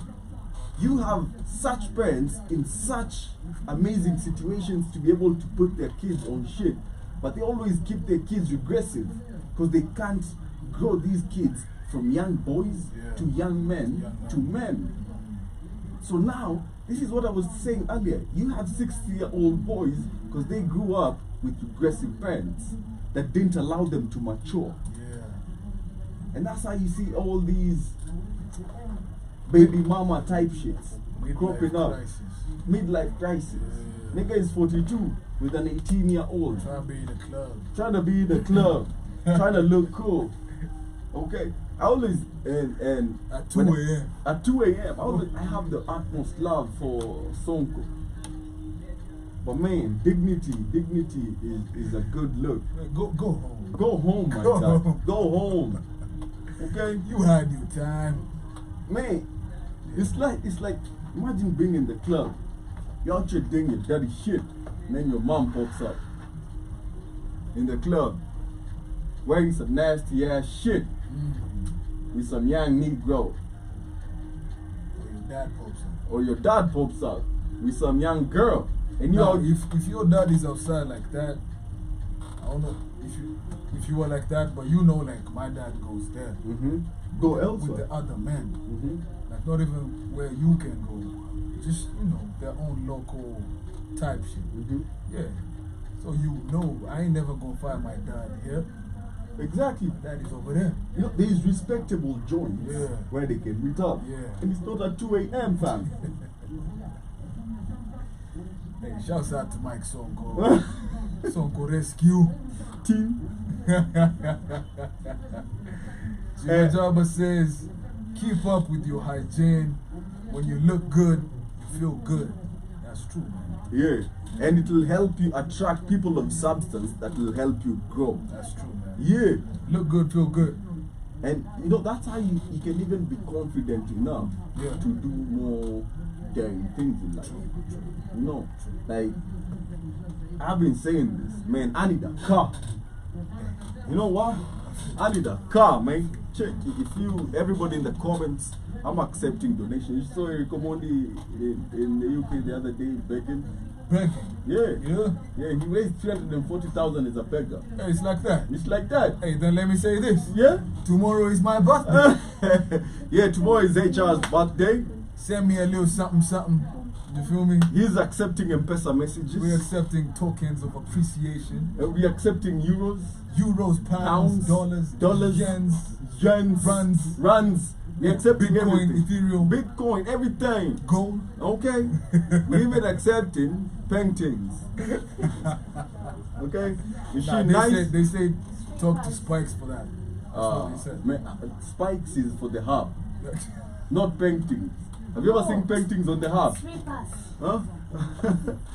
you have such parents in such amazing situations to be able to put their kids on shit, but they always keep their kids regressive because they can't grow these kids from young boys Yeah. to young men to men. So now, this is what I was saying earlier. You have 60-year-old boys because they grew up with regressive parents that didn't allow them to mature. Yeah. And that's how you see all these baby mama type shits cropping up. Crisis. Midlife crisis. Yeah. Nigga is 42 with an 18-year-old Trying to be in the club. trying to be in the club, trying to look cool. Okay, I always and At 2 when- a.m. At 2 a.m. I have the utmost love for Sonko. But man, dignity is a good look. Go home. Go home, my Go dad. home. Go home. Okay, You had your time. man. It's like imagine being in the club. You're out here doing your dirty shit, and then your mom pops up in the club wearing some nasty ass shit with some young Negro, Or your dad pops up. or your dad pops up with some young girl, and you Now, all if your dad is outside like that, I don't know if you were like that, but you know, like my dad goes there go with elsewhere. the other men, like not even where you can go, just their own local type shit. Yeah. So you know, I ain't never gonna find my dad here. Exactly. My dad is over there. You know, there's respectable joints Yeah. where they can meet up, Yeah. and it's not at 2 a.m. fam. Hey, shouts out to Mike Sonko. Sonko Rescue. Team. Jimmy Jabba says, keep up with your hygiene. When you look good, you feel good. That's true, man. Yeah, and it will help you attract people of substance that will help you grow. That's true, man. Yeah. Look good, feel good. And that's how you can even be confident enough Yeah. to do more daring things in life. Like I've been saying this, man, I need a car. You know what? I need a car, man. Check if you everybody in the comments, I'm accepting donations. You saw Eric Omondi in the UK the other day begging. Begging. Yeah. Yeah. He raised 340,000 as a beggar. Hey, it's like that. It's like that. Hey, then let me say this. Yeah? Tomorrow is my birthday. Yeah, tomorrow is HR's birthday. Send me a little something, something. You feel me? He's accepting M-Pesa messages. We're accepting tokens of appreciation. We're accepting euros, Euros, pounds, dollars, yens, runs. We're accepting Bitcoin, everything. Ethereum, Bitcoin, everything. gold. Okay? We're even accepting paintings. Okay? Is she Nah, nice? they say talk to Spikes for that. That's what they said. Man, Spikes is for the hub, not paintings. Have you ever seen paintings on the hub? Strippers. Huh?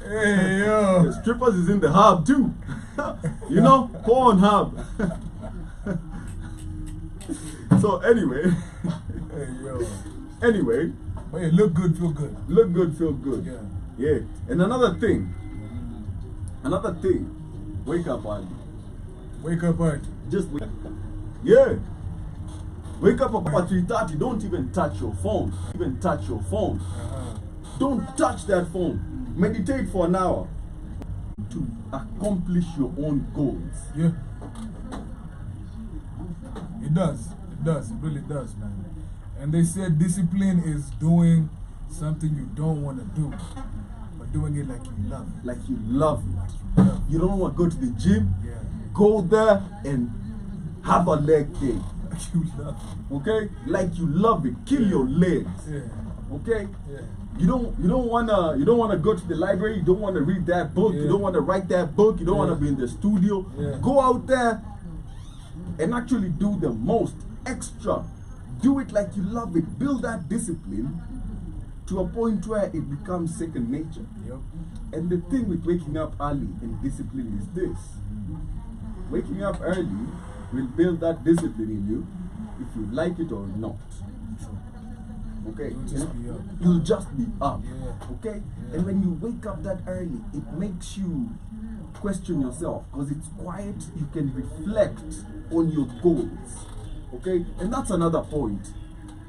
Hey, yo. The strippers is in the hub too. You know, corn hub. So anyway, Hey, yo. anyway, But yeah, look good, feel good. Look good, feel good. Yeah. Yeah. And another thing, wake up early. Wake up early. Just wake up. Yeah. Wake up about 3:30. Don't even touch your phone. Don't touch that phone. Meditate for an hour to accomplish your own goals. Yeah. It does. It does. It really does, man. And they said discipline is doing something you don't want to do, but doing it like you love it. Like you love it. Like you love it. You don't want to go to the gym. Yeah. Go there and have a leg day. Like you love it. Okay? Like you love it. Kill your legs. Yeah. Okay? Yeah. You don't wanna go to the library, you don't wanna read that book, you Yeah. don't wanna write that book, you don't Yeah. wanna be in the studio. Yeah. Go out there and actually do the most extra. Do it like you love it. Build that discipline to a point where it becomes second nature. Yep. And the thing with waking up early and discipline is this. Waking up early will build that discipline in you if you like it or not. Okay? You'll just be up. You'll just be up. Yeah. Okay? Yeah. And when you wake up that early, it makes you question yourself because it's quiet. You can reflect on your goals. Okay? And that's another point.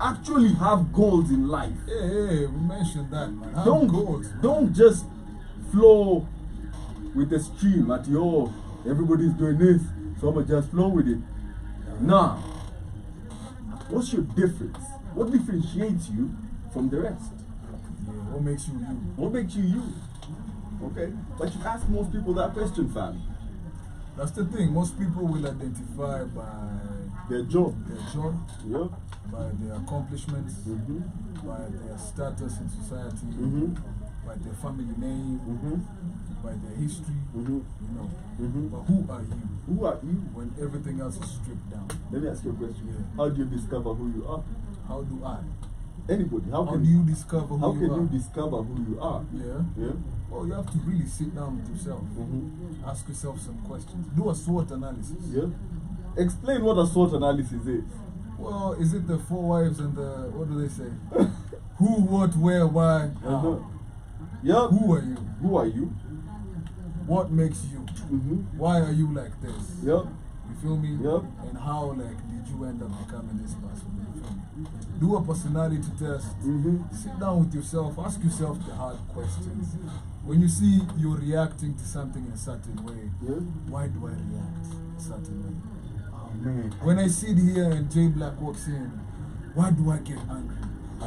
Actually have goals in life. Yeah, we mentioned that, man. Have goals, man. Don't just flow with the stream at everybody's doing this, so I'ma just flow with it. Nah. What's your difference? What differentiates you from the rest? Yeah, what makes you you? What makes you you? Okay? But you ask most people that question, fam. That's the thing. Most people will identify by Their job. their job, Yeah. by their accomplishments, by their status in society, by their family name, by their history, you know. But who are you Who are you? when everything else is stripped down? Let me ask you a question. Yeah. How do you discover who you are? How do I? Anybody. How How can do you discover who how you can are? you discover who you are? Yeah. Yeah. Well, you have to really sit down with yourself. Ask yourself some questions. Do a SWOT analysis. Yeah. Explain what a SWOT analysis is. Well, is it the 4 wives and the, what do they say? Who, what, where, why, how? Yeah. Who are you? Who are you? What makes you? Why are you like this? Yeah. You feel me? Yep. And how did you end up becoming this person? You feel me? Do a personality test. Sit down with yourself. Ask yourself the hard questions. When you see you're reacting to something in a certain way, why do I react a certain way? Oh man. When I sit here and J Black walks in, why do I get angry?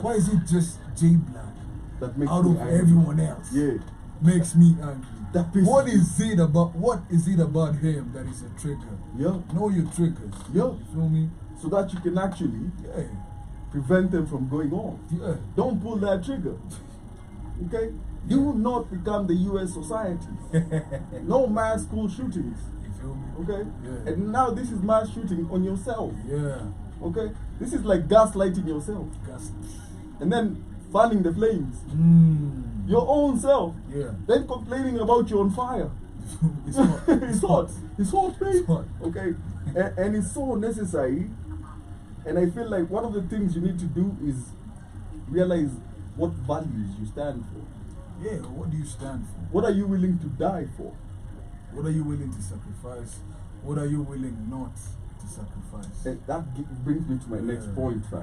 Why is it just J Black That makes out me of angry. everyone else? Yeah. Makes me angry. That pisses What me- is it about him that is a trigger? Yeah. Know your triggers. Yeah. You feel me? So that you can actually Yeah. prevent them from going on. Yeah. Don't pull that trigger. Okay? Do not become the US society. No mass school shootings. You feel me? Okay? Yeah. And now this is mass shooting on yourself. Yeah. Okay? This is like gaslighting yourself. Gas- And then fanning the flames. Mm. Your own self. Yeah. Then complaining about you're on fire. It's hot. It's hot. It's hot, babe. It's hot. Okay? And it's so necessary. And I feel like one of the things you need to do is realize what values you stand for. Yeah, what do you stand for? What are you willing to die for? What are you willing to sacrifice? What are you willing not to sacrifice? And that brings me to my next Yeah, point, fam.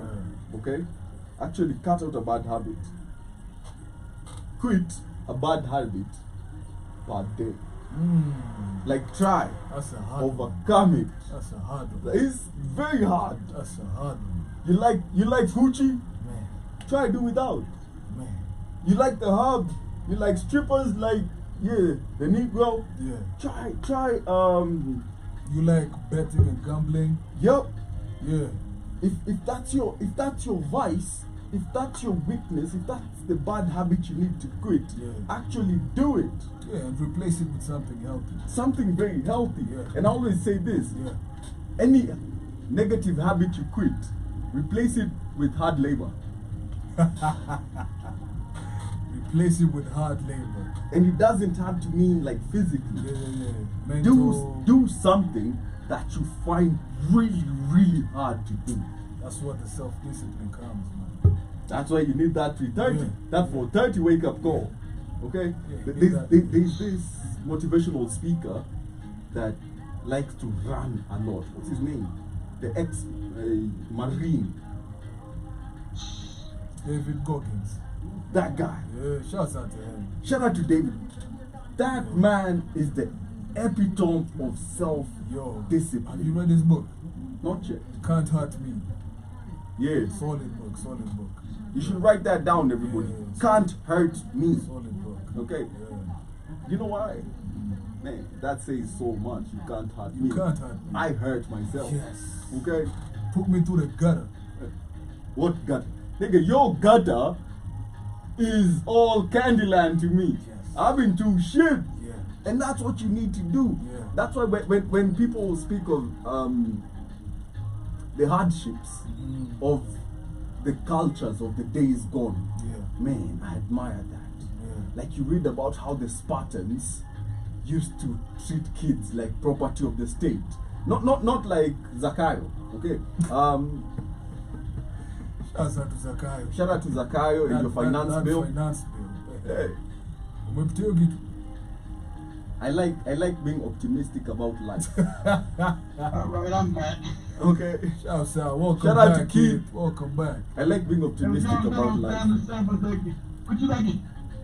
yeah. Okay? Actually, cut out a bad habit. Quit a bad habit per day. Like, try, That's a hard one. overcome it. That's a hard one. It's very hard. That's a hard one. You like Gucci? Man, Try do without. man. You like the hub? You like strippers? Like the Negro? Yeah. Try. You like betting and gambling? Yep. Yeah. If that's your vice, if that's your weakness, if that's the bad habit you need to quit, Yeah. actually do it. Yeah, and replace it with something healthy. Something very healthy. Yeah. And I always say this: Yeah. any negative habit you quit, replace it with hard labor. Replace it with hard labor. And it doesn't have to mean like physically. Yeah. Mental. Do something that you find really, really hard to do. That's what the self-discipline comes, man. That's why you need that 3:30, Yeah. that 4:30 wake up call. Okay? Yeah, you There's, need that. there's this motivational speaker that likes to run a lot. What's his name? The ex-Marine. David Goggins. That guy. Yeah, shouts out to him. Shout out to David. That man is the epitome of Yo, have you self-discipline. read his book? Not yet. Can't Hurt Me. Yes. Solid book, solid book. You should write that down, everybody. Yeah. Can't hurt me. Solid book. Okay. Yeah. You know why? Man, that says so much. You can't hurt You me. can't hurt me. I hurt myself. Yes. Okay? Put me through the gutter. What gutter? Nigga, your gutter is all Candyland to me. Yes. I've been through shit. Yeah. And that's what you need to do. Yeah. That's why when people speak of the hardships of the cultures of the days gone, Yeah. man, I admire that. Yeah. Like you read about how the Spartans used to treat kids like property of the state. Not like Zakayo, okay? Shouts out to Zakayo. Shout out to Zakayo and your finance that bill. Finance bill. Hey, Umepitia hiyo kitu? I like being optimistic about life. All right, I'm back. Okay? Shouts out. Welcome Shout out to back, Keith. kid. Welcome back. I like being optimistic about life. But you like it?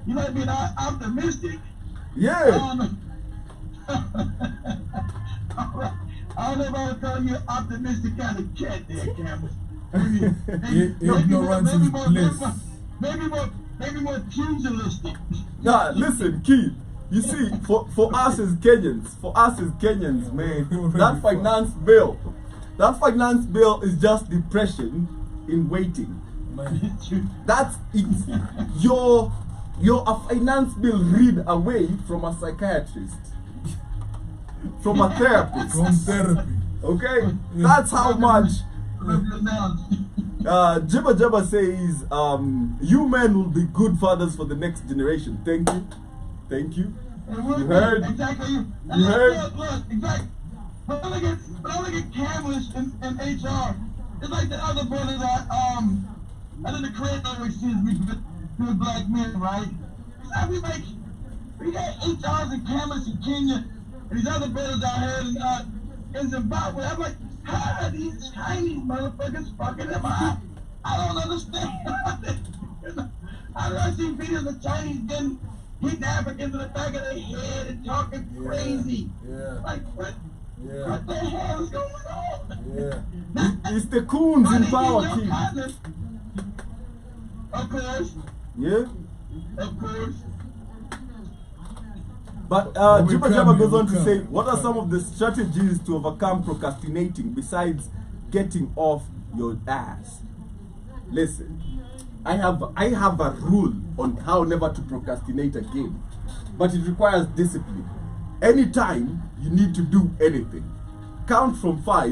You like being optimistic? I Yeah. don't know. All right. I don't know if I would call you an optimistic kind of cat there, Campbell. Ignorance is bliss. Maybe more pugilistic. Nah, listen, Keith. You see, for us as Kenyans, man, that finance bill is just depression in waiting. Man. That's it. You're a finance bill read away from a psychiatrist, from a therapist. From therapy. Okay, that's how much. Jibba Jabba says, you men will be good fathers for the next generation. Thank you. Thank you. You heard? Exactly. You heard? Look, exactly. But I look at Camlish and HR. It's like the other brothers I didn't create no excuse me for black men, right? So we got HRs and Camlish in Kenya and these other brothers out here in Zimbabwe. I'm like, how are these Chinese motherfuckers fucking them up? I don't understand. I see videos of Chinese getting hitting Africans in the back of their head and talking crazy. Yeah. Like, what Yeah. the hell is going on? Yeah. It's the coons in power, Your Keith. continent. Of course. Yeah? Of course. But we Jibba come, Jabba goes we on to come, say, we what are come. some of the strategies to overcome procrastinating besides getting off your ass? Listen, I have a rule on how never to procrastinate again, but it requires discipline. Anytime you need to do anything, count from 5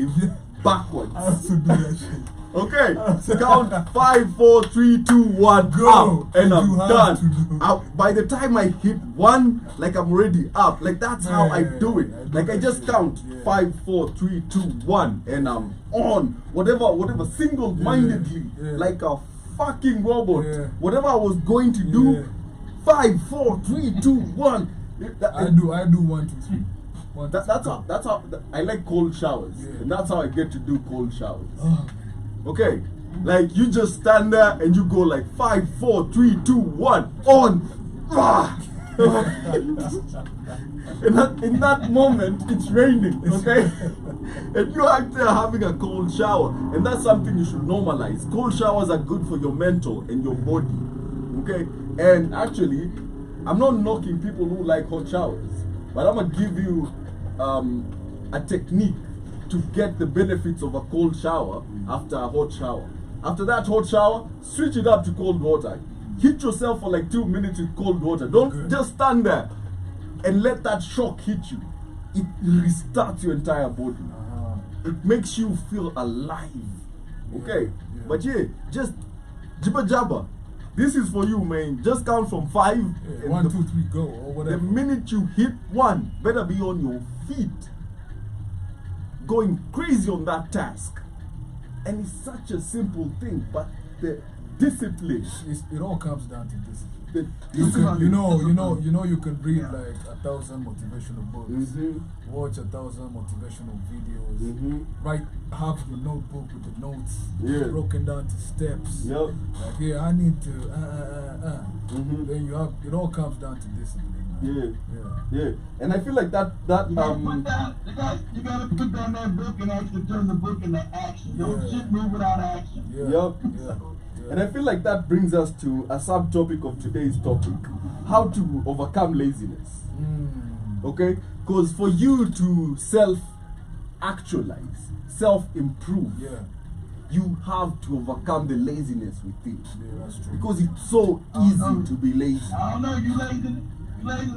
backwards. I have to do that shit. Okay, count 5, 4, 3, 2, 1, Go. up, and I'm You have done. to do. By the time I hit 1, like I'm already up. Like that's how I do it. I do Like I that just shit. count Yeah. 5, 4, 3, 2, 1, and I'm on. Whatever, single-mindedly, Yeah. like a fucking robot. Yeah. Whatever I was going to do, Yeah. 5, 4, 3, 2, 1. I do 1, 2, 3. That's how I like cold showers, Yeah. and that's how I get to do cold showers. Oh, Okay, like you just stand there and you go like 5, 4, 3, 2, 1, on. Ah! in that moment, it's raining, okay? And you're actually having a cold shower, and that's something you should normalize. Cold showers are good for your mental and your body, okay? And actually, I'm not knocking people who like hot showers, but I'm gonna give you a technique to get the benefits of a cold shower after a hot shower. After that hot shower, switch it up to cold water. Hit yourself for like 2 minutes with cold water. Don't just stand there and let that shock hit you. It restarts your entire body. It makes you feel alive. Okay? Yeah. But yeah, just Jibba Jabba. This is for you, man. Just count from 5. yeah. and 1, the- 2, 3, go, or the whatever. minute you hit 1, better be on your feet, going crazy on that task. And it's such a simple thing, but the discipline. It all comes down to discipline. The You discipline. you can read like 1,000 motivational books, Mhm. watch 1,000 motivational videos, Mhm. write, have your notebook with the notes Yeah. broken down to steps. Yep. Like, here I need to. Mhm. Then you have it all comes down to discipline. Man. Yeah. Yeah. And I feel like that You gotta put down, you gotta put down that book and actually turn the book into action. Don't Yeah. shit move without action. Yeah. Yup. Yeah. And I feel like that brings us to a subtopic of today's topic: how to overcome laziness. Okay? Because for you to self-actualize, self-improve, Yeah. you have to overcome the laziness within. Yeah, that's true. Because it's so easy to be lazy. I don't know, you lazy in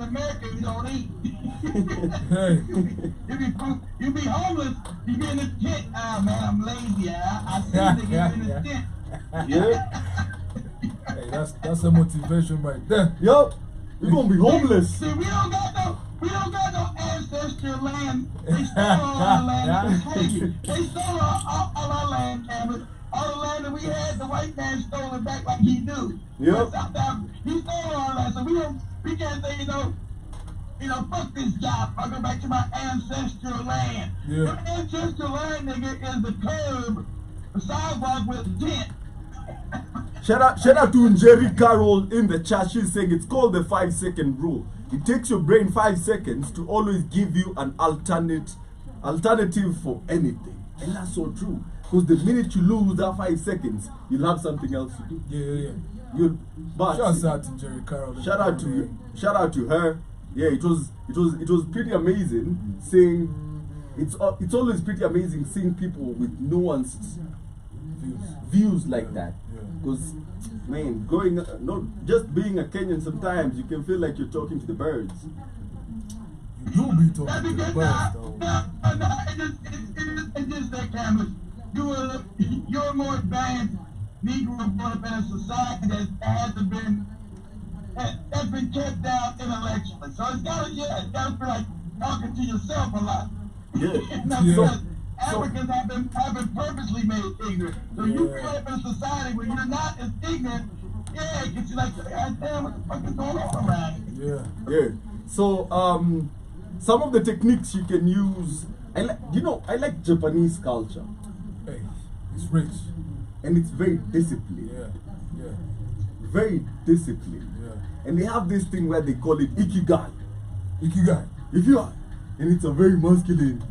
America, you don't eat. Hey. you be homeless, you be in a tent. Ah man, I'm lazy. I see niggas in the tent. Yeah. Hey, that's a motivation right there. Yup. You're gonna be homeless. See, we don't got no ancestral land. They stole all our land. They stole all our land, Cameron. All the land that we had, the white man stole it back like he do. Yep. South Africa, he stole all that, so we can't say, fuck this job. I go back to my ancestral land. Yeah. Your ancestral land, nigga, is the curb, the sidewalk with a tent. Shout out to Njeri Carol in the chat. She's saying it's called the 5-second rule. It takes your brain 5 seconds to always give you an alternative for anything. And that's so true. Because the minute you lose that 5 seconds, you'll have something else to do. Yeah. But Shouts out to Jerry Carroll. shout out to her. Yeah, it was pretty amazing seeing. It's always pretty amazing seeing people with nuanced views like that. Because man, not just being a Kenyan, sometimes you can feel like you're talking to the birds. You be talking to the birds though. It's just that, Cameron. You're more advanced Negro brought up in a society that's been kept down intellectually. So it's gotta be like talking to yourself a lot. Yeah. Africans have been purposely made ignorant. So you grow up in a society where you're not as ignorant. Yeah, it gets you like, God damn, what the fuck is going on around here? Yeah. So some of the techniques you can use. I like Japanese culture. Hey, it's rich. And it's very disciplined. Yeah. Very disciplined. Yeah. And they have this thing where they call it ikigai. Ikigai. And it's a very masculine.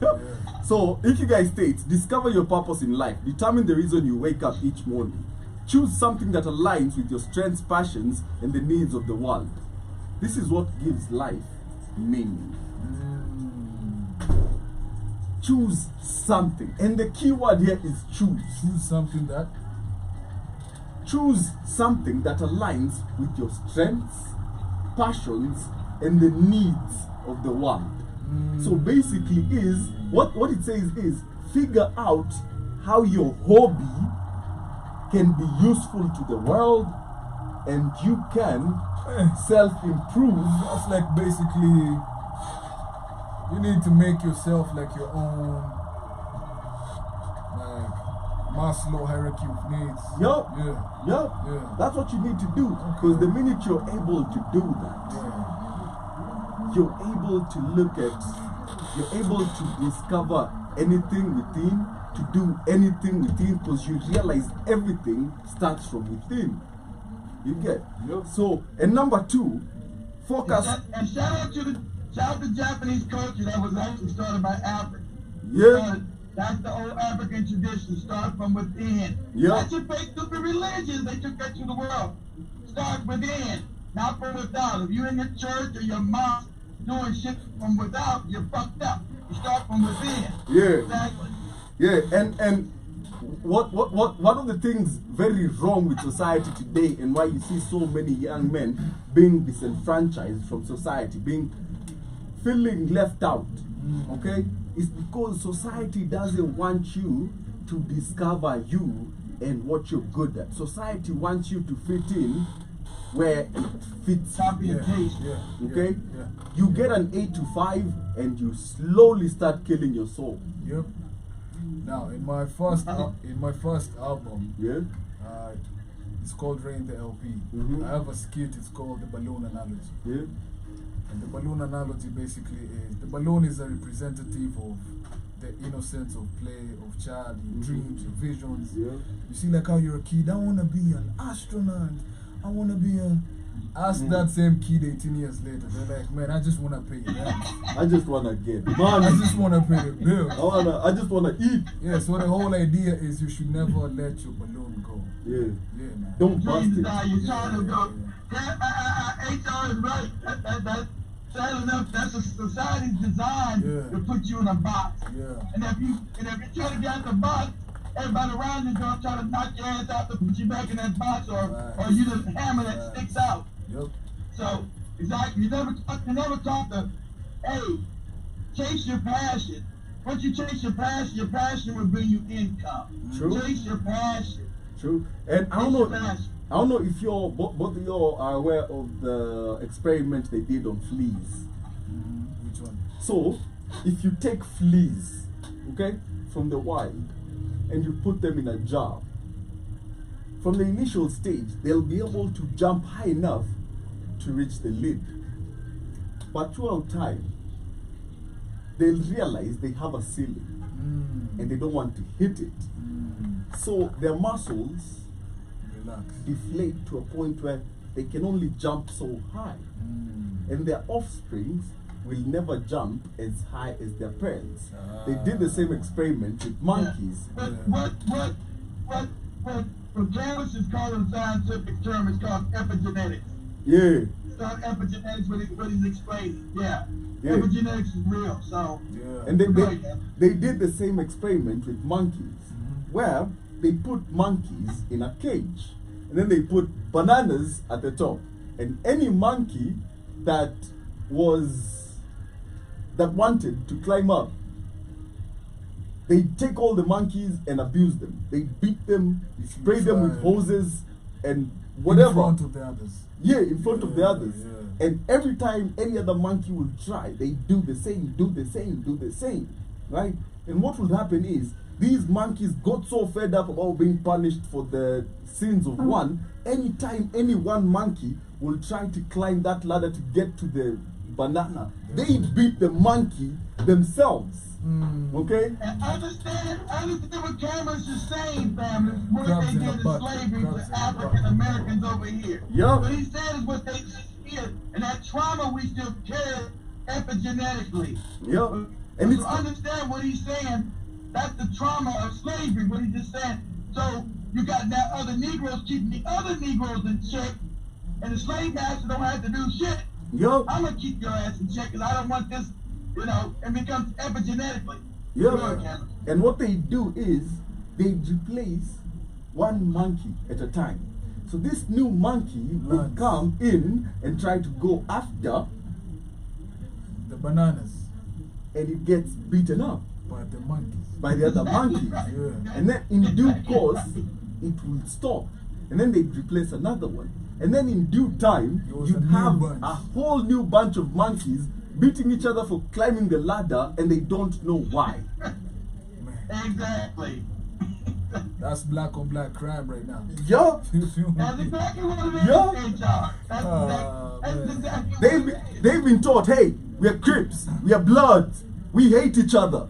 Yeah. So, Ikigai states, discover your purpose in life. Determine the reason you wake up each morning. Choose something that aligns with your strengths, passions, and the needs of the world. This is what gives life meaning. Choose something. And the key word here is choose. Choose something that aligns with your strengths, passions, and the needs of the world. So basically what it says is figure out how your hobby can be useful to the world and you can self-improve. That's like basically you need to make yourself like your own like Maslow hierarchy of needs. Yup. Yeah. That's what you need to do. Because the minute you're able to do that, you're able to discover anything within, to do anything within, because you realize everything starts from within. You get? So, and number 2, focus. And shout out to Japanese culture that was actually started by Africa. Yeah. That's the old African tradition. Start from within. Yeah. That's your fake stupid religions. They took that to the world. Start within, not from without. If you're in your church or your mosque doing shit from without, you're fucked up. You start from within. Yeah. Exactly. Yeah, and what one of the things very wrong with society today, and why you see so many young men being disenfranchised from society, feeling left out, okay, is because society doesn't want you to discover you and what you're good at. Society wants you to fit in where it fits. Copy and paste. Okay? You get an 8 to 5 and you slowly start killing your soul. Yep. Now, in my first album, Yeah? It's called Rain the LP. Mhm. I have a skit. It's called the balloon analogy. Yeah. And the balloon analogy basically is the balloon is a representative of the innocence of play, of child, your dreams, your visions. Yeah. You see, like how you're a kid, I want to be an astronaut. I want to be a. Ask that same kid 18 years later. They're like, man, I just want to pay rent. I just wanna get I money. just want to pay the bill. I just wanna eat. Yeah, so the whole idea is you should never let your balloon go. Yeah. Yeah, man. Don't bust Dreams it. die, you're trying to go. HR is right. That's sad enough. That's a society's design Yeah. to put you in a box. Yeah. And if you try to get out the box, everybody around you gonna try to knock your ass out to put you back in that box, or you just hammer that sticks out. Yep. So exactly, you never talk to, hey, chase your passion. Once you chase your passion will bring you income. True. Chase your passion. True. And I don't Chase your know. passion. I don't know if both of y'all are aware of the experiment they did on fleas. Which one? So, if you take fleas, okay, from the wild, and you put them in a jar, from the initial stage, they'll be able to jump high enough to reach the lid. But throughout time, they'll realize they have a ceiling and they don't want to hit it. So their muscles Relax. deflate to a point where they can only jump so high. And their offsprings will never jump as high as their parents. They did the same experiment with monkeys. But what Jarvis is calling scientific term is called epigenetics. Yeah. It's called epigenetics, what he's explaining. Yeah. Yeah. Epigenetics is real. So Yeah. And Go ahead, man. they did the same experiment with monkeys, where they put monkeys in a cage, and then they put bananas at the top, and any monkey that wanted to climb up, they take all the monkeys and abuse them. They beat them, spray them with hoses and whatever. In front of the others. Yeah, in front of the Yeah, others. yeah. And every time any other monkey will try, they do the same, right? And what will happen is, these monkeys got so fed up about being punished for the sins of one, anytime any one monkey will try to climb that ladder to get to the banana, they beat the monkey themselves. Okay? And understand what Cameron's is saying, family. What Grubs they in did the in butt. slavery Grubs in to the African Americans over here. Yup. What he said is what they did here, and that trauma we still carry epigenetically. Yep. And And it's to understand what he's saying, that's the trauma of slavery, what he just said. So you got now other Negroes keeping the other Negroes in check, and the slave master don't have to do shit. yup. I'm gonna keep your ass in check, because I don't want this, it becomes epigenetically. Yeah. Go ahead, Cameron. And what they do is they replace one monkey at a time. So this new monkey will Nice. come in and try to go after, The bananas. and it gets beaten up By the monkeys. by the other monkeys. Yeah. And then in due course, it will stop. And then they replace another one. And then in due time, It was you a new have bunch. a whole new bunch of monkeys beating each other for climbing the ladder, and they don't know why. Man, Exactly. that's black on black crime right now. Yup. You feel me? That's exactly what it is, Yeah. HR. That's man. exactly what They've it is. they've been taught, hey, we are Crips, we are Bloods, we hate each other.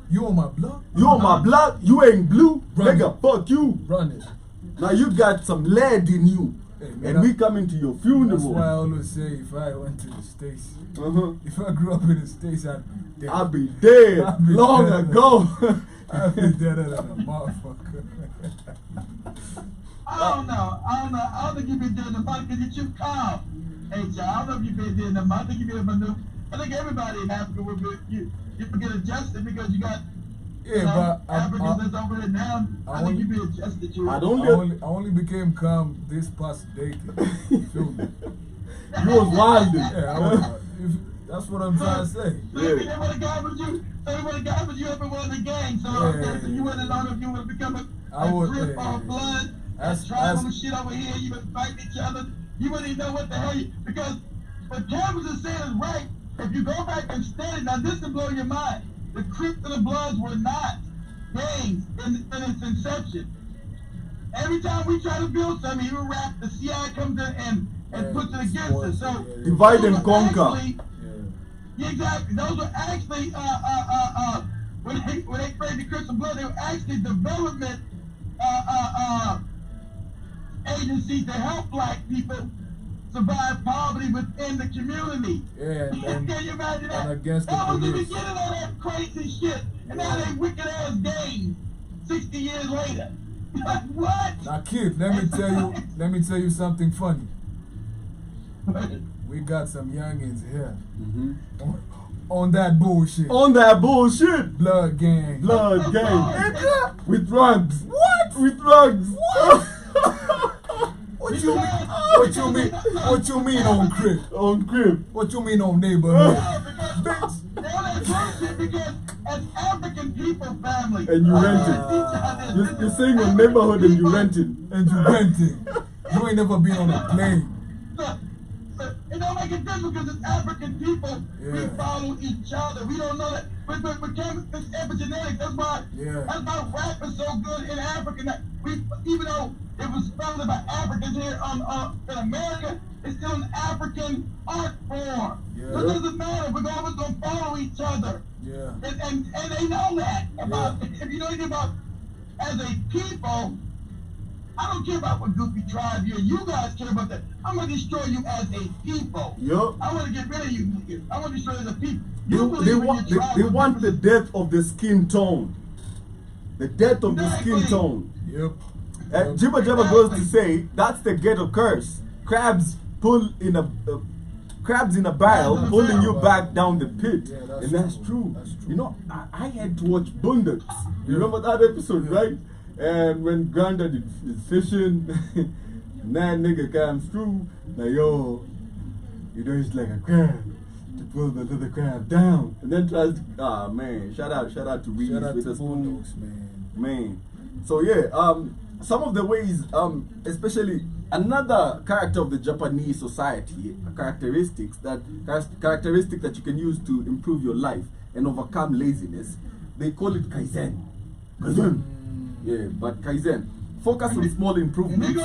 You on my block? You're my blood, you ain't blue, Run nigga, fuck you. Run it. Now you got some lead in you, Hey, man, and that- we coming to your That's why I funeral. always say if I went to the States, Uh-huh. if I grew up in the States, I'd be dead. I'll be dead I'll be long dead. ago. I'd be deader than a motherfucker. I don't know. I don't think you've been doing the month because you're too calm. HR, I don't know if you've been doing the month. I think you've been maneuver. I think everybody in Africa will be, you get adjusted because you got Yeah, but Africans that's over there now. I think you be adjusted to it. I I don't only became calm this past decade. You feel me? You was wilding. Yeah, I was, that's what I'm trying to say. So if they would have gone with you, up in one of the gangs. So Yeah. you wouldn't have known if you would have become I a would- grip yeah. on blood. That's- That's tribal that's- shit over here. You would fight each other. You wouldn't even know what the hell because what Cameron is saying is right. If you go back and study, now this will blow your mind. The Crips and the Bloods were not gangs in its inception. every time we try to build something, even rap, the CIA comes in and puts it against us. So Divide and those are conquer. actually- Yeah, exactly. Those were actually when they created the Crystal Blood, they were actually development agencies to help black people survive poverty within the community. Yeah, and Can you imagine that? and against the That was the police. beginning of that crazy shit. And now they wicked ass games 60 years later. Like, what? Now, kid, let me tell you something funny. We got some youngins here on that bullshit. On that bullshit. Blood gang. Blood gang. With drugs. What? With drugs. What? What you mean? What you mean? What you mean on crib? On crib. What you mean on neighborhood? Because as African people family, And you rented. You're saying on neighborhood and you rented. And you renting. You ain't never been on a plane. Look, it don't make a difference because it's African people. We Yeah. follow each other. We don't know that. But it's epigenetics. That's why. Yeah. That's why rap is so good in Africa. That even though it was founded by Africans here in America, it's still an African art form. Yeah. So it doesn't matter. We're always gonna follow each other. Yeah. And they know that about. If you know anything about as a people. I don't care about what goofy tribe you're. You guys care about that. I'm gonna destroy you as a people. Yup. I want to get rid of you niggas. I want to destroy you as a people. They, You believe they in want, your tribe they was want the different. death of the skin tone. The death of the skin Exactly. tone. Yep. Jibba Jabba goes to say that's the ghetto curse. Crabs pull in a crabs in a barrel, Crabs in a pulling you barrel. back down the pit. Yeah, that's And that's true. true. That's true. You know, I had to watch Boondocks. You Yeah. remember that episode, Yeah. right? And when Granddad is fishing, and that nigga comes through, like, yo, you know, he's like a crab to pull the little crab down. And then tries to, man, shout out to Reese Shout out with to the spoon. Boondocks, man. Man. So yeah, some of the ways, especially another character of the Japanese society, characteristic that you can use to improve your life and overcome laziness, they call it kaizen. Kaizen. Yeah, but kaizen. Focus on small And here improvements. go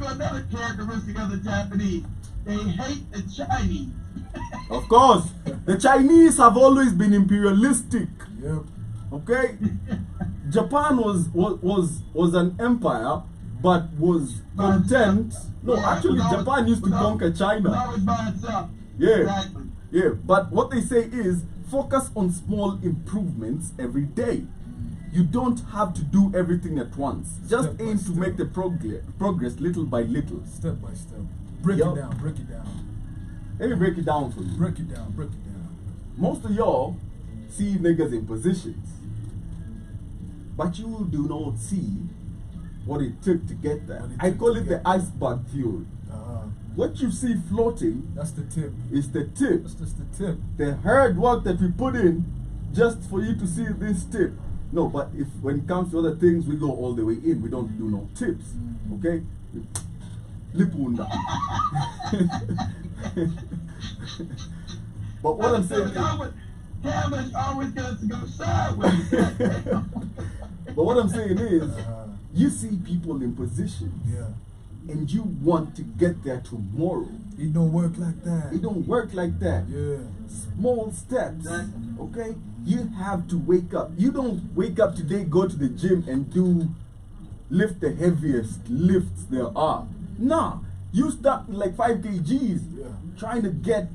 another characteristic of the Japanese. They hate the Chinese. Of course, the Chinese have always been imperialistic. Yep. Okay, Japan was an empire, but was content. No, Yeah, actually, was always- Japan used to was conquer always- China. was always by itself. Yeah. Exactly. Yeah, but what they say is focus on small improvements every day. You don't have to do everything at once. Just Step by aim to step. make the progress little by little. Step by step. Break Yup. it down. Break it down. Let me break it down for you. Break it down. Break it down. Most of y'all see niggas in positions, but you do not see what it took to get there. What it I took call to it get the iceberg theory. Uh-huh. What you see floating That's the tip. is the tip. That's just the tip. The hard work that we put in just for you to see this tip. No, but if when it comes to other things, we go all the way in. We don't do no tips. Okay? Lipunda. But what I'm saying is, Cameras always got to go sideways. but what I'm saying is, Uh-huh. you see people in positions Yeah. and you want to get there tomorrow. It don't work like that. It don't work like that. Yeah. Small steps. Exactly. Okay? You have to wake up. You don't wake up today, go to the gym and lift the heaviest lifts there are. Nah. You start with like 5 kgs, Yeah. trying to get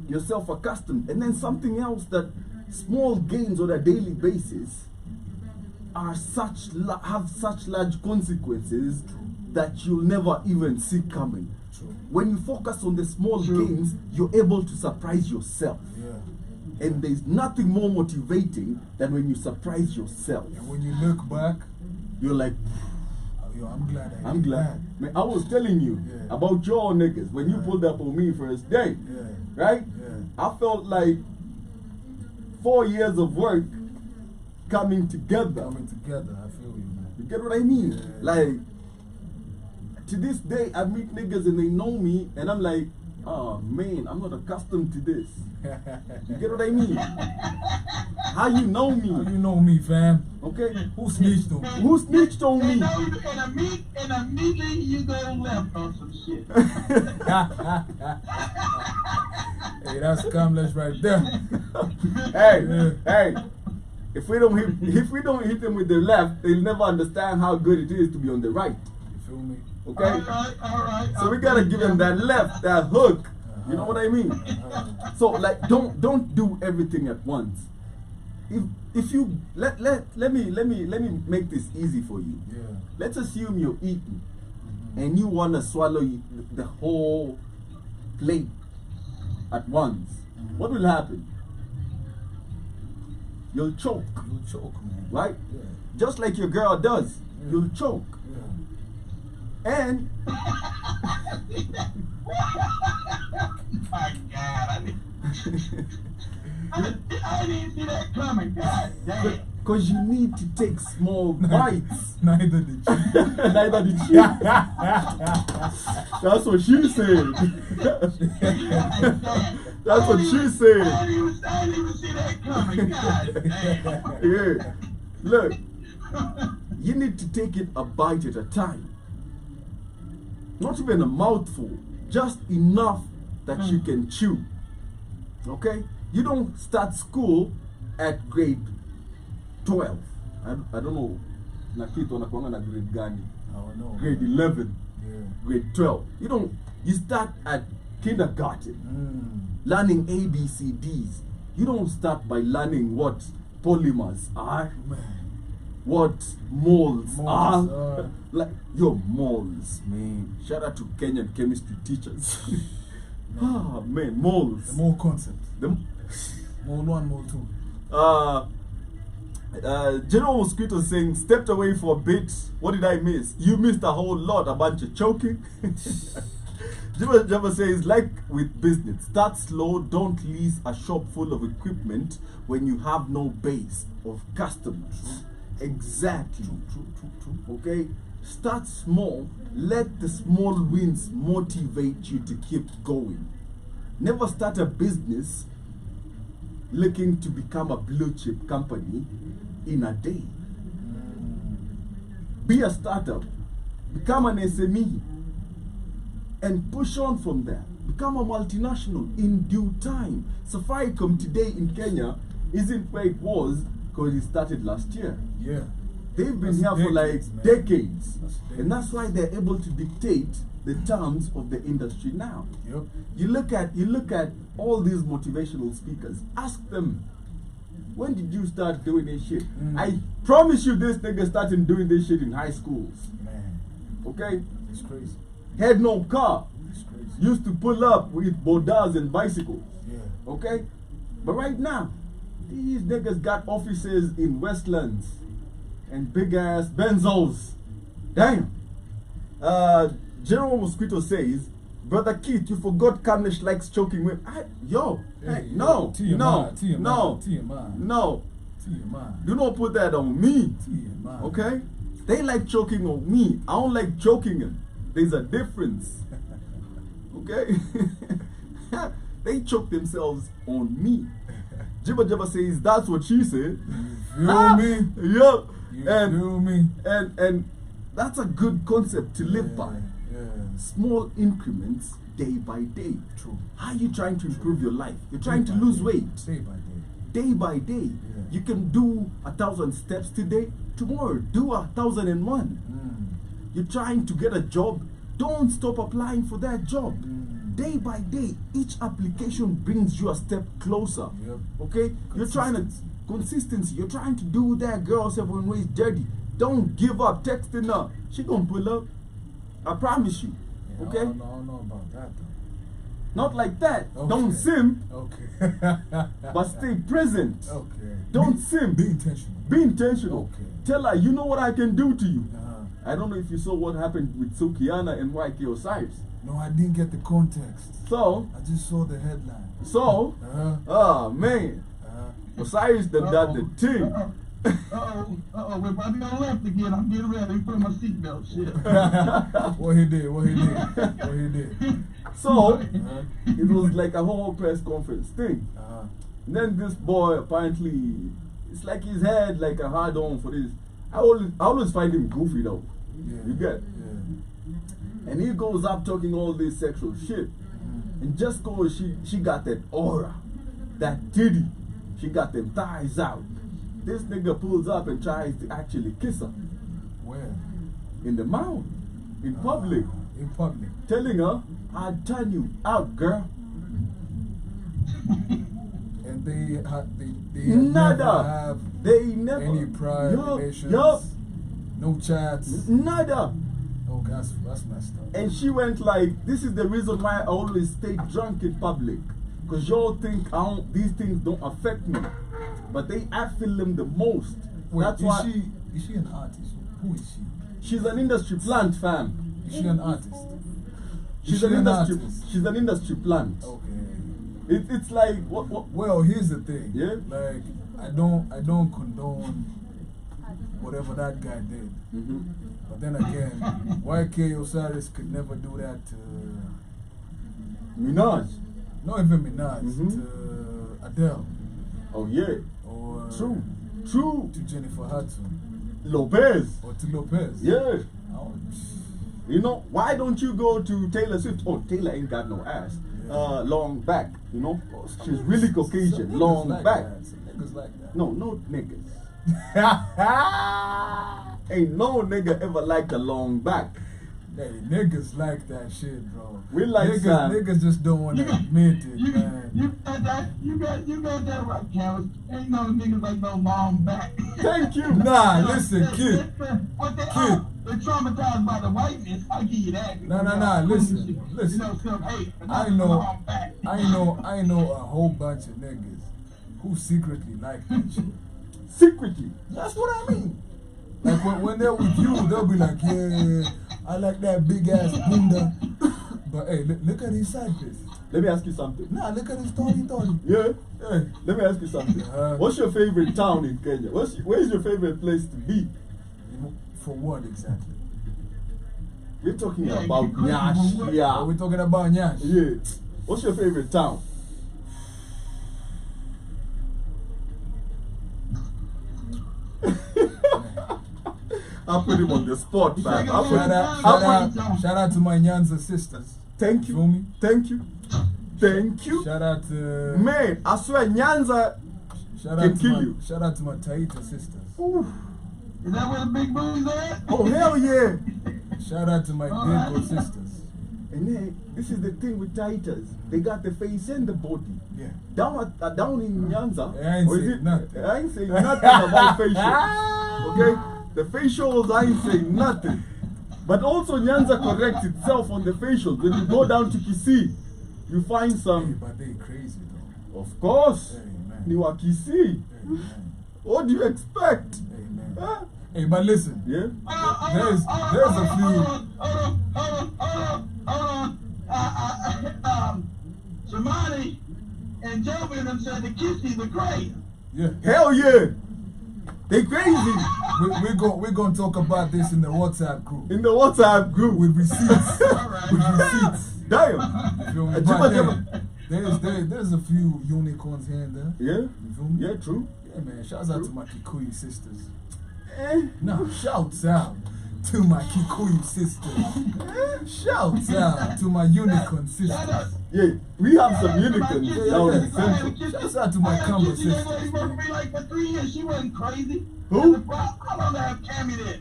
yourself accustomed. And then something else that small gains on a daily basis are have such large consequences that you'll never even see coming. True. When you focus on the small True. gains, you're able to surprise yourself. Yeah. And there's nothing more motivating than when you surprise yourself. And when you look back, You're like, oh, yo, I'm glad I I'm did glad. Man, I was telling you Yeah. about your niggas when you Yeah. pulled up on me first day, that. right? Yeah. I felt like 4 years of work coming together. Coming together, I feel you, man. You get what I mean? Yeah. Like, to this day, I meet niggas and they know me, and I'm like, oh man, I'm not accustomed to this. You get what I mean? How you know How me? you know me, fam? Okay? Who snitched on me? Who snitched on me? And immediately you go left on some shit. Hey, that's Kamlesh right there. Hey, Yeah. hey. If we don't hit them with the left, they'll never understand how good it is to be on the right. You feel me? Okay? All right. So we gotta give them that left, that hook. You know what I mean? So like, don't do everything at once. If you let me make this easy for you. Yeah. Let's assume you're eating and you wanna swallow the whole plate at once. What will happen? You'll choke, You choke, man. right? Yeah. Just like your girl does. Yeah. You'll choke. Yeah. And My God, I didn't see that coming. God damn. because you need to take small bites. Neither did you. Neither did she. That's what she said. That's what she said. I didn't even see that coming. God damn. Yeah. Look, you need to take it a bite at a time. Not even a mouthful, just enough that you can chew. Okay? You don't start school at grade 12. I don't know. Na kitu wanakuanga na grade gani? I don't know. Grade 11, Yeah. grade 12. You start at kindergarten, learning ABCDs. You don't start by learning what polymers are, Man. what moles Moles are. are. Like your moles, man. Shout out to Kenyan chemistry teachers. Ah, man, moles. The mole concept. The- Mole 1, mole 2. General Mosquito saying, stepped away for a bit. What did I miss? You missed a whole lot, a bunch of choking. Java says, like with business, start slow, don't lease a shop full of equipment when you have no base of customers. Exactly. True. Okay? Start small, let the small wins motivate you to keep going. Never start a business looking to become a blue chip company in a day. Be a startup, become an SME, and push on from there. Become a multinational in due time. Safaricom today in Kenya isn't where it was because it started last year. Yeah. They've been That's here for like decades, man. decades. That's And that's why they're able to dictate the terms of the industry now. Yep. You look at all these motivational speakers. Ask them, when did you start doing this shit? I promise you, this nigga started doing this shit in high schools. Man. Okay, It's crazy. had no car, It's crazy. used to pull up with bodas and bicycles. Yeah. Okay, but right now, these niggas got offices in Westlands and big ass Benzos. Damn. General Mosquito says, Brother Keith, you forgot Kamlesh likes choking women. Hey, No. TMI. Do not put that on me. TMI. Okay? They like choking on me. I don't like choking them. There's a difference. Okay? They choke themselves on me. Jibba Jabba says, that's what she said. You feel me? Yup. You feel me? And that's a good concept to live by. Yeah. Small increments, day by day. True. How are you trying to improve your life? You're trying to Day by lose day. weight. Day by day. Day by day. Yeah. You can do 1,000 steps today. Tomorrow, do 1,001. You're trying to get a job. Don't stop applying for that job. Day by day, each application brings you a step closer. Yep. Okay? You're trying to consistency. You're trying to do that girl 7 ways dirty. Don't give up texting her. She gonna pull up. I promise you. Yeah, Okay? I don't know about that though. Not like that. Okay. Don't sim, Okay. but stay present. Okay. Don't sim. Be intentional. Be intentional. Okay. Tell her, you know what I can do to you. Uh-huh. I don't know if you saw what happened with Sukiana and YK Osiris. No, I didn't get the context. So, I just saw the headline. oh man, Uh-huh. Osiris done the thing. We're about to go left again. I'm getting ready to put my seatbelt. Shit. What he did. So, Uh-huh. it was like a whole press conference thing. Uh-huh. And then this boy apparently it's like he's had like a hard on for this. I always find him goofy though. Yeah. You get? Yeah. And he goes up talking all this sexual shit. And just cause she got that aura, that titty, she got them thighs out. This nigga pulls up and tries to actually kiss her Where? in the mouth, in public, In public. telling her, I'd turn you out, girl. And they never Nada. have They never. any prior Yup, relations. yup. No chats. Nada. Oh, that's messed up. And she went like, this is the reason why I always stay drunk in public. Because y'all think these things don't affect me. But I feel them the most. Wait, That's why is she an artist? Who is she? she's an industry plant, fam. Is she an artist? She's she an an industry. artist? She's an industry plant. Okay. It's like what? Well, here's the thing. Yeah? Like I don't condone whatever that guy did. Mhm. But then again, YK Osiris could never do that to Minaj. not even Minaj, Mhm. to Adele Oh yeah. or True. True. to Jennifer Hudson Lopez. or to Lopez. Yeah. Oh, You know, why don't you go to Taylor Swift? Oh, Taylor ain't got no ass. Yeah. Long back, you know? She's really some Caucasian, niggas long like back. that. Some niggas like that. No niggas. Ain't no nigga ever liked a long back. Hey, niggas like that shit, bro. We like Sam. niggas just don't want to admit it, man. You got that right, Calvin. Ain't no niggas like no long back. Thank you. Nah, listen, kid. What they Kid. are, they're traumatized by the whiteness. I give you that. Nah, listen. You know, so, hey, I know a whole bunch of niggas who secretly like that shit. Secretly. That's what I mean. Like when they're with you, they'll be like, yeah, I like that big ass bunda. But hey, look at his side piece. Let me ask you something. Nah, look at his tony. Yeah? Hey, Let me ask you something. What's your favorite town in Kenya? Where's your favorite place to be? for what exactly? We're talking Yeah, about you couldn't- Nyash. Are Yeah. we talking about Nyash? Yeah. What's your favorite town? I'll put him on the spot, man. I'll put Shout out to my Nyanza sisters. Thank Feel you. me? Thank you. Thank you. Shout out to Man, I swear Nyanza shout can out to kill my, you. Shout out to my Taita sisters. Ooh. Is that where the big booties at? Oh hell yeah. Shout out to my Alright. Dingo sisters. And then this is the thing with Titans. They got the face and the body. Yeah. Down in Nyanza. I ain't or is saying it- nothing. I ain't saying nothing about facial. Okay? The facials, I ain't saying nothing. But also Nyanza corrects itself on the facials. When you go down to Kisii, you find Hey, some. but they crazy though. Of course. Hey man. Ni wa Kisii. Hey man. What do you expect? Hey man. Huh? Hey, but listen. Yeah? There's a few. Hold on. Shimani and Jovi and them said the Kisses are crazy. Yeah. Hell yeah. They crazy. We're gonna talk about this in the WhatsApp group In the WhatsApp group. with receipts. Alright. With receipts. Damn. You feel me? Jibba But jibba. there's a few unicorns here and there. Yeah? You feel me? Yeah, true. Yeah, man. Shouts out to my Kikuyu sisters. Eh. No, shouts out to my Kikuyu sisters. Shouts out to my unicorn sisters. Yeah, we have some unicorns down in Central. Shouts out to my Kamba She was sisters. supposed to be like for 3 years. She wasn't crazy. Who? How long did I have Cammy there?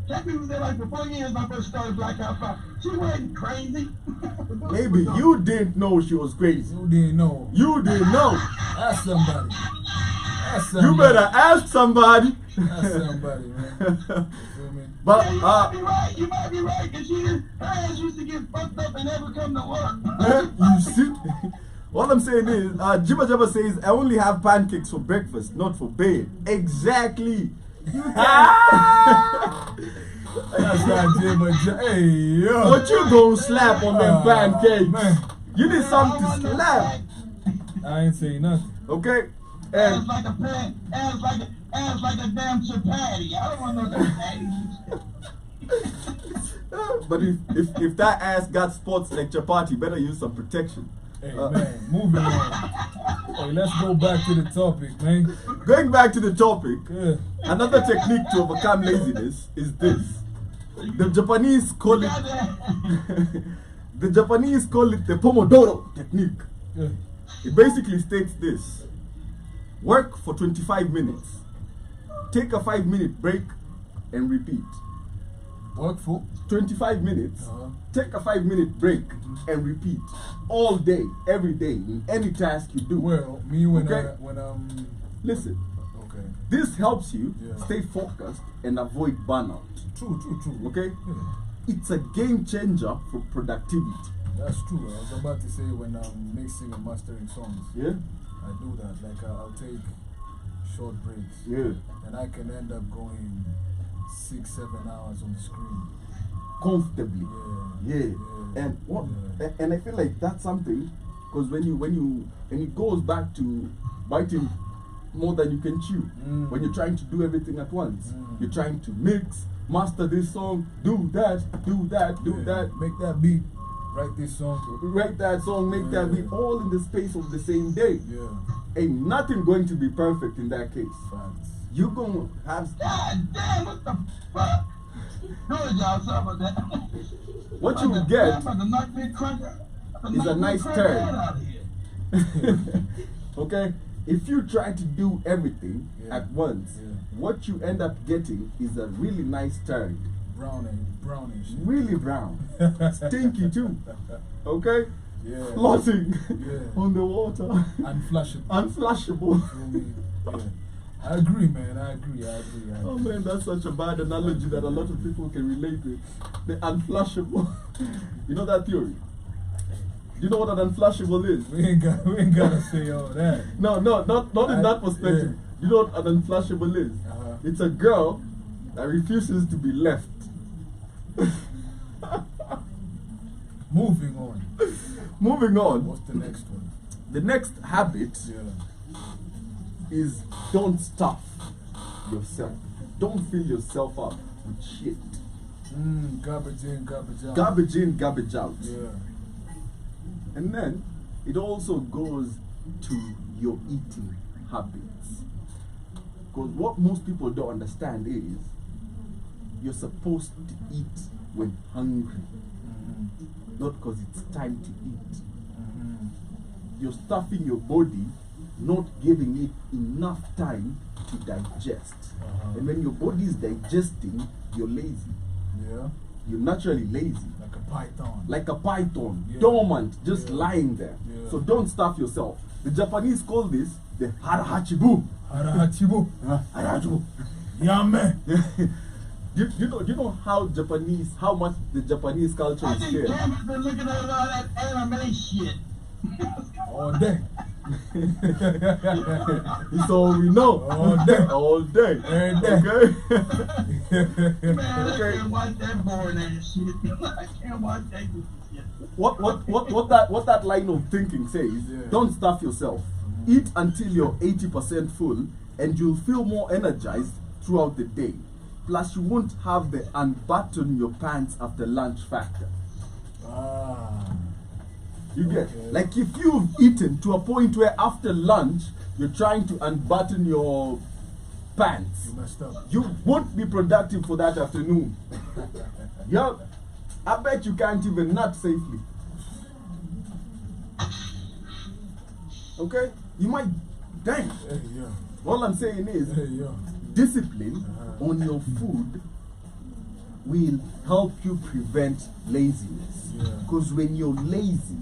Cammy was there like for 4 years when I first started Black House Five. She wasn't crazy. Maybe you didn't know she was crazy. You didn't know. You didn't know. Ask somebody. Ask somebody. You better ask somebody. Ask somebody, man. Feel me? But Yeah, you might be right. You might be right. Cause her ass used to get fucked up and never come to work. you see, what I'm saying is, Jibba Jabba says, I only have pancakes for breakfast, not for bed. Exactly. You can't. That's right, Jimmy. Hey, yo. What you gonna slap on them pancakes? Man, You need something to slap. I ain't saying nothing. Okay? Ass And like a pan, ass like a damn chapati. I don't want no chapati. but if that ass got spots like chapati, better use some protection. Hey man, moving on. Hey, let's go back to the topic, man. Going back to the topic, Yeah. another technique to overcome laziness is this. The Japanese call it the Japanese call it the Pomodoro technique. Yeah. It basically states this: work for 25 minutes, take a 5-minute break, and repeat. Work for? 25 minutes, Uh-huh. take a 5-minute break, and repeat all day, every day, in any task you do. Well, me when Okay. Listen, okay. this helps you Yeah. stay focused and avoid burnout. True. Okay? Yeah. It's a game changer for productivity. That's true. I was about to say when I'm mixing and mastering songs, Yeah? I do that. Like I'll take short breaks, Yeah. and I can end up going 6-7 hours on the screen. Comfortably. Yeah. Yeah. And what Yeah. and I feel like that's something, because when it goes back to biting more than you can chew. Mm. When you're trying to do everything at once. Mm. You're trying to mix, master this song, do that, do Yeah. that. Make that beat. Write this song. Write that song, make that beat, all in the space of the same day. Yeah. Ain't nothing going to be perfect in that case. Facts. You're gonna have God damn, what the fuck? Go ahead, y'all. Sorry about that. what you will get I'm about to knock me crunk. is a nice turn. Out of here. Okay? If you try to do everything Yeah. at once, Yeah. what you end up getting is a really nice turn. Brownish. Really brown. Stinky too. Okay? Yeah. Floating Yeah. on the water. Unflashable. Unflashable. Feel me? Yeah. I agree, man. I agree. Oh man, that's such a bad analogy that a lot of people can relate with. The unflashable. You know that theory? Do you know what an unflashable is? We ain't gotta say all that. No, not in that perspective. Yeah. You know what an unflashable is? Uh-huh. It's a girl that refuses to be left. Moving on. Moving on. What's the next one? The next habit Yeah. is don't stuff yourself. Don't fill yourself up with shit. Garbage in, garbage out. Garbage in, garbage out. Yeah. And then it also goes to your eating habits. Because what most people don't understand is you're supposed to eat when hungry, not because it's time to eat. You're stuffing your body, not giving it enough time to digest. And when your body is digesting, you're lazy. Yeah. You're naturally lazy. Like a python. Like a python, Yeah. dormant, just Yeah. lying there. Yeah. So don't stuff yourself. The Japanese call this the harahachibu. Harahachibu. Harahachibu. Yame. Do you know how much the Japanese culture I is think scared? Cameron's been looking at all that anime shit. All day. It's all we know. All day. All day. Every day. Okay? Man, I Okay. can't watch that boring ass shit. I can't watch that goofy shit. What that line of thinking says, Yeah. don't stuff yourself. Eat until you're 80% full and you'll feel more energized throughout the day. Plus you won't have the unbutton your pants after lunch factor. Ah. You get? Okay. Like if you've eaten to a point where after lunch you're trying to unbutton your pants, You messed up. you won't be productive for that afternoon. Yeah, I bet you can't even nut safely. Okay? You might, dang. Hey, yeah. All I'm saying is, Hey, yeah. discipline on your food will help you prevent laziness. Yeah. Because when you're lazy,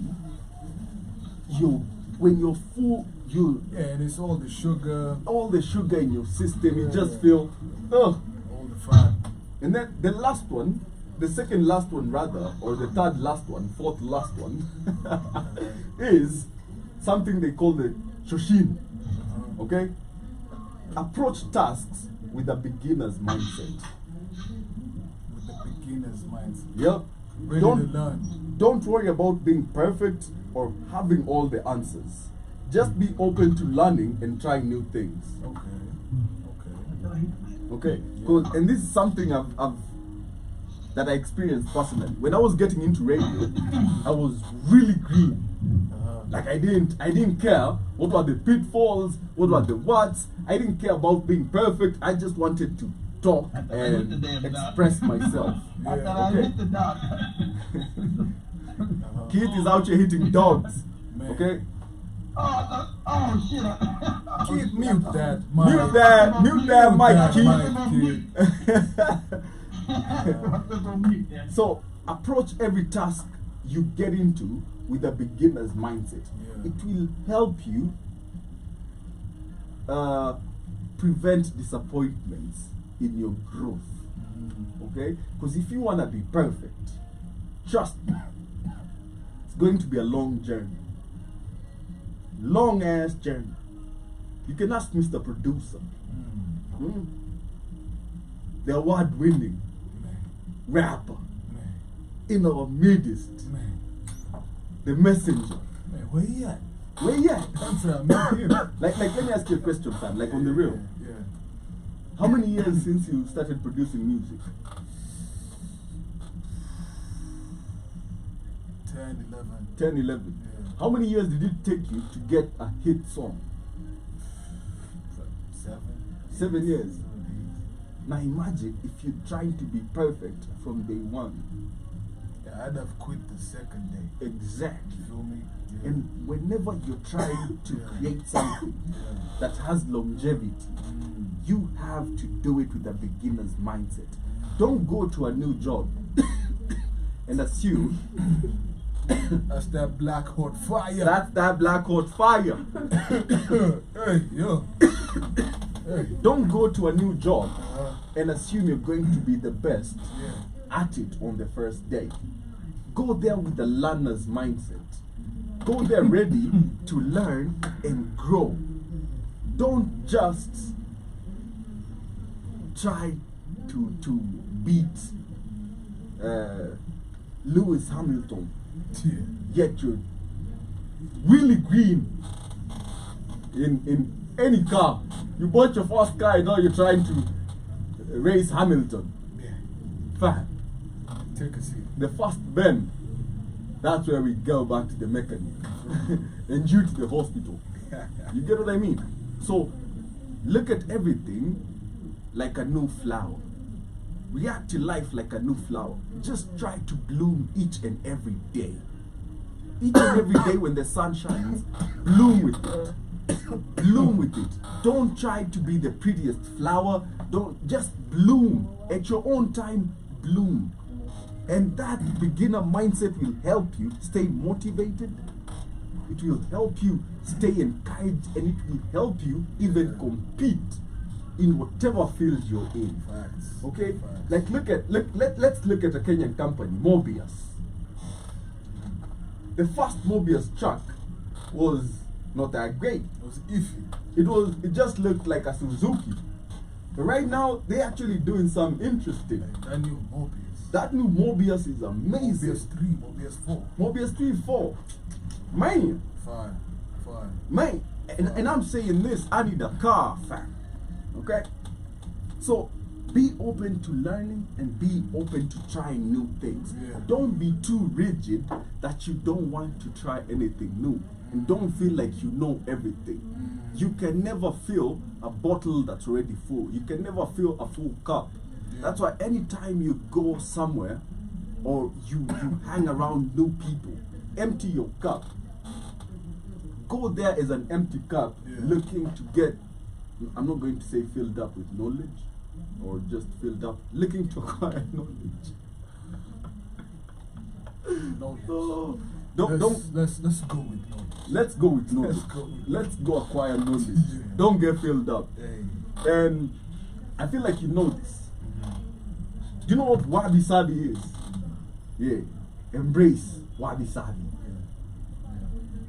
when you're full, Yeah, and it's all the sugar, all the sugar in your system, you just feel, ugh. all the fat. And then the last one, the second last one rather, or the third last one, fourth last one, is something they call the shoshin. Okay? Approach tasks with a beginner's mindset. With the beginner's mindset. Yep. Ready to learn. Don't worry about being perfect or having all the answers. Just be open to learning and trying new things. Okay. Okay? 'Cause- and this is something that I experienced personally. When I was getting into radio, I was really green. Like I didn't care what were the pitfalls, what were the whats. I didn't care about being perfect. I just wanted to talk I thought I hit the and damn dot. express myself. I thought I Okay. hit the dot. Keith is out here hitting dogs. Man. Okay? Oh shit. Keith, mute that. Mute that, mute that mic, Keith. So approach every task you get into with a beginner's mindset. Yeah. It will help you prevent disappointments in your growth. Okay? Because if you want to be perfect, trust me, it's going to be a long journey. Long ass journey. You can ask Mr. Producer, the award winning rapper Man, in our midst, man, the messenger. man, where he at? Where you at? I'm trying to meet him. Like, let me ask you a question, fam. Like, on the real. Yeah. How many years since you started producing music? 10, 11. 10, 11. Yeah. How many years did it take you to get a hit song? 7. 7 years. 7, Now imagine if you're trying to be perfect from day one. 8. Yeah, I'd have quit the second day. Exactly. You feel me? Yeah. And whenever you're trying to Yeah. create something Yeah. that has longevity, you have to do it with a beginner's mindset. Don't go to a new job and assume That's that black hot fire. that's that black hot fire. Hey, yo. Hey. Don't go to a new job Uh, and assume you're going to be the best yeah. at it on the first day. Go there with the learner's mindset. Go there ready to learn and grow. Don't just try to beat Lewis Hamilton, Yeah. yet you're really green in any car. You bought your first car and now you're trying to race Hamilton. Yeah. Fine. Take a seat. The first bend, that's where we go back to the mechanic and you to the hospital. You get what I mean? So look at everything like a new flower. React to life like a new flower. Just try to bloom each and every day. Each and every day when the sun shines, bloom with it. Bloom with it. Don't try to be the prettiest flower. Don't just bloom. At your own time, bloom. And that beginner mindset will help you stay motivated. It will help you stay encouraged, and it will help you even compete in whatever field you're in. Facts. Okay? Facts. Like let's look at a Kenyan company, Mobius. The first Mobius truck was not that great. It was iffy. It just looked like a Suzuki. But right now they're actually doing some interesting. Like that new Mobius. That new Mobius is amazing. Mobius 3, Mobius 4. Mobius 3, 4. Man, 5. man. And I'm saying this, I need a car, fam. Okay? So be open to learning and be open to trying new things. Yeah. Don't be too rigid that you don't want to try anything new. And don't feel like you know everything. You can never fill a bottle that's already full. You can never fill a full cup. Yeah. That's why anytime you go somewhere or you hang around new people, empty your cup. Go there as an empty cup, Yeah. looking to get, I'm not going to say filled up with knowledge or just filled up, looking to acquire knowledge. Knowledge. Oh, Let's go with knowledge. let's go with knowledge. Let's go with Let's go acquire knowledge. Yeah. Don't get filled up. Hey. And I feel like you know this. Do you know what Wabi Sabi is? Yeah. Embrace Wabi Sabi.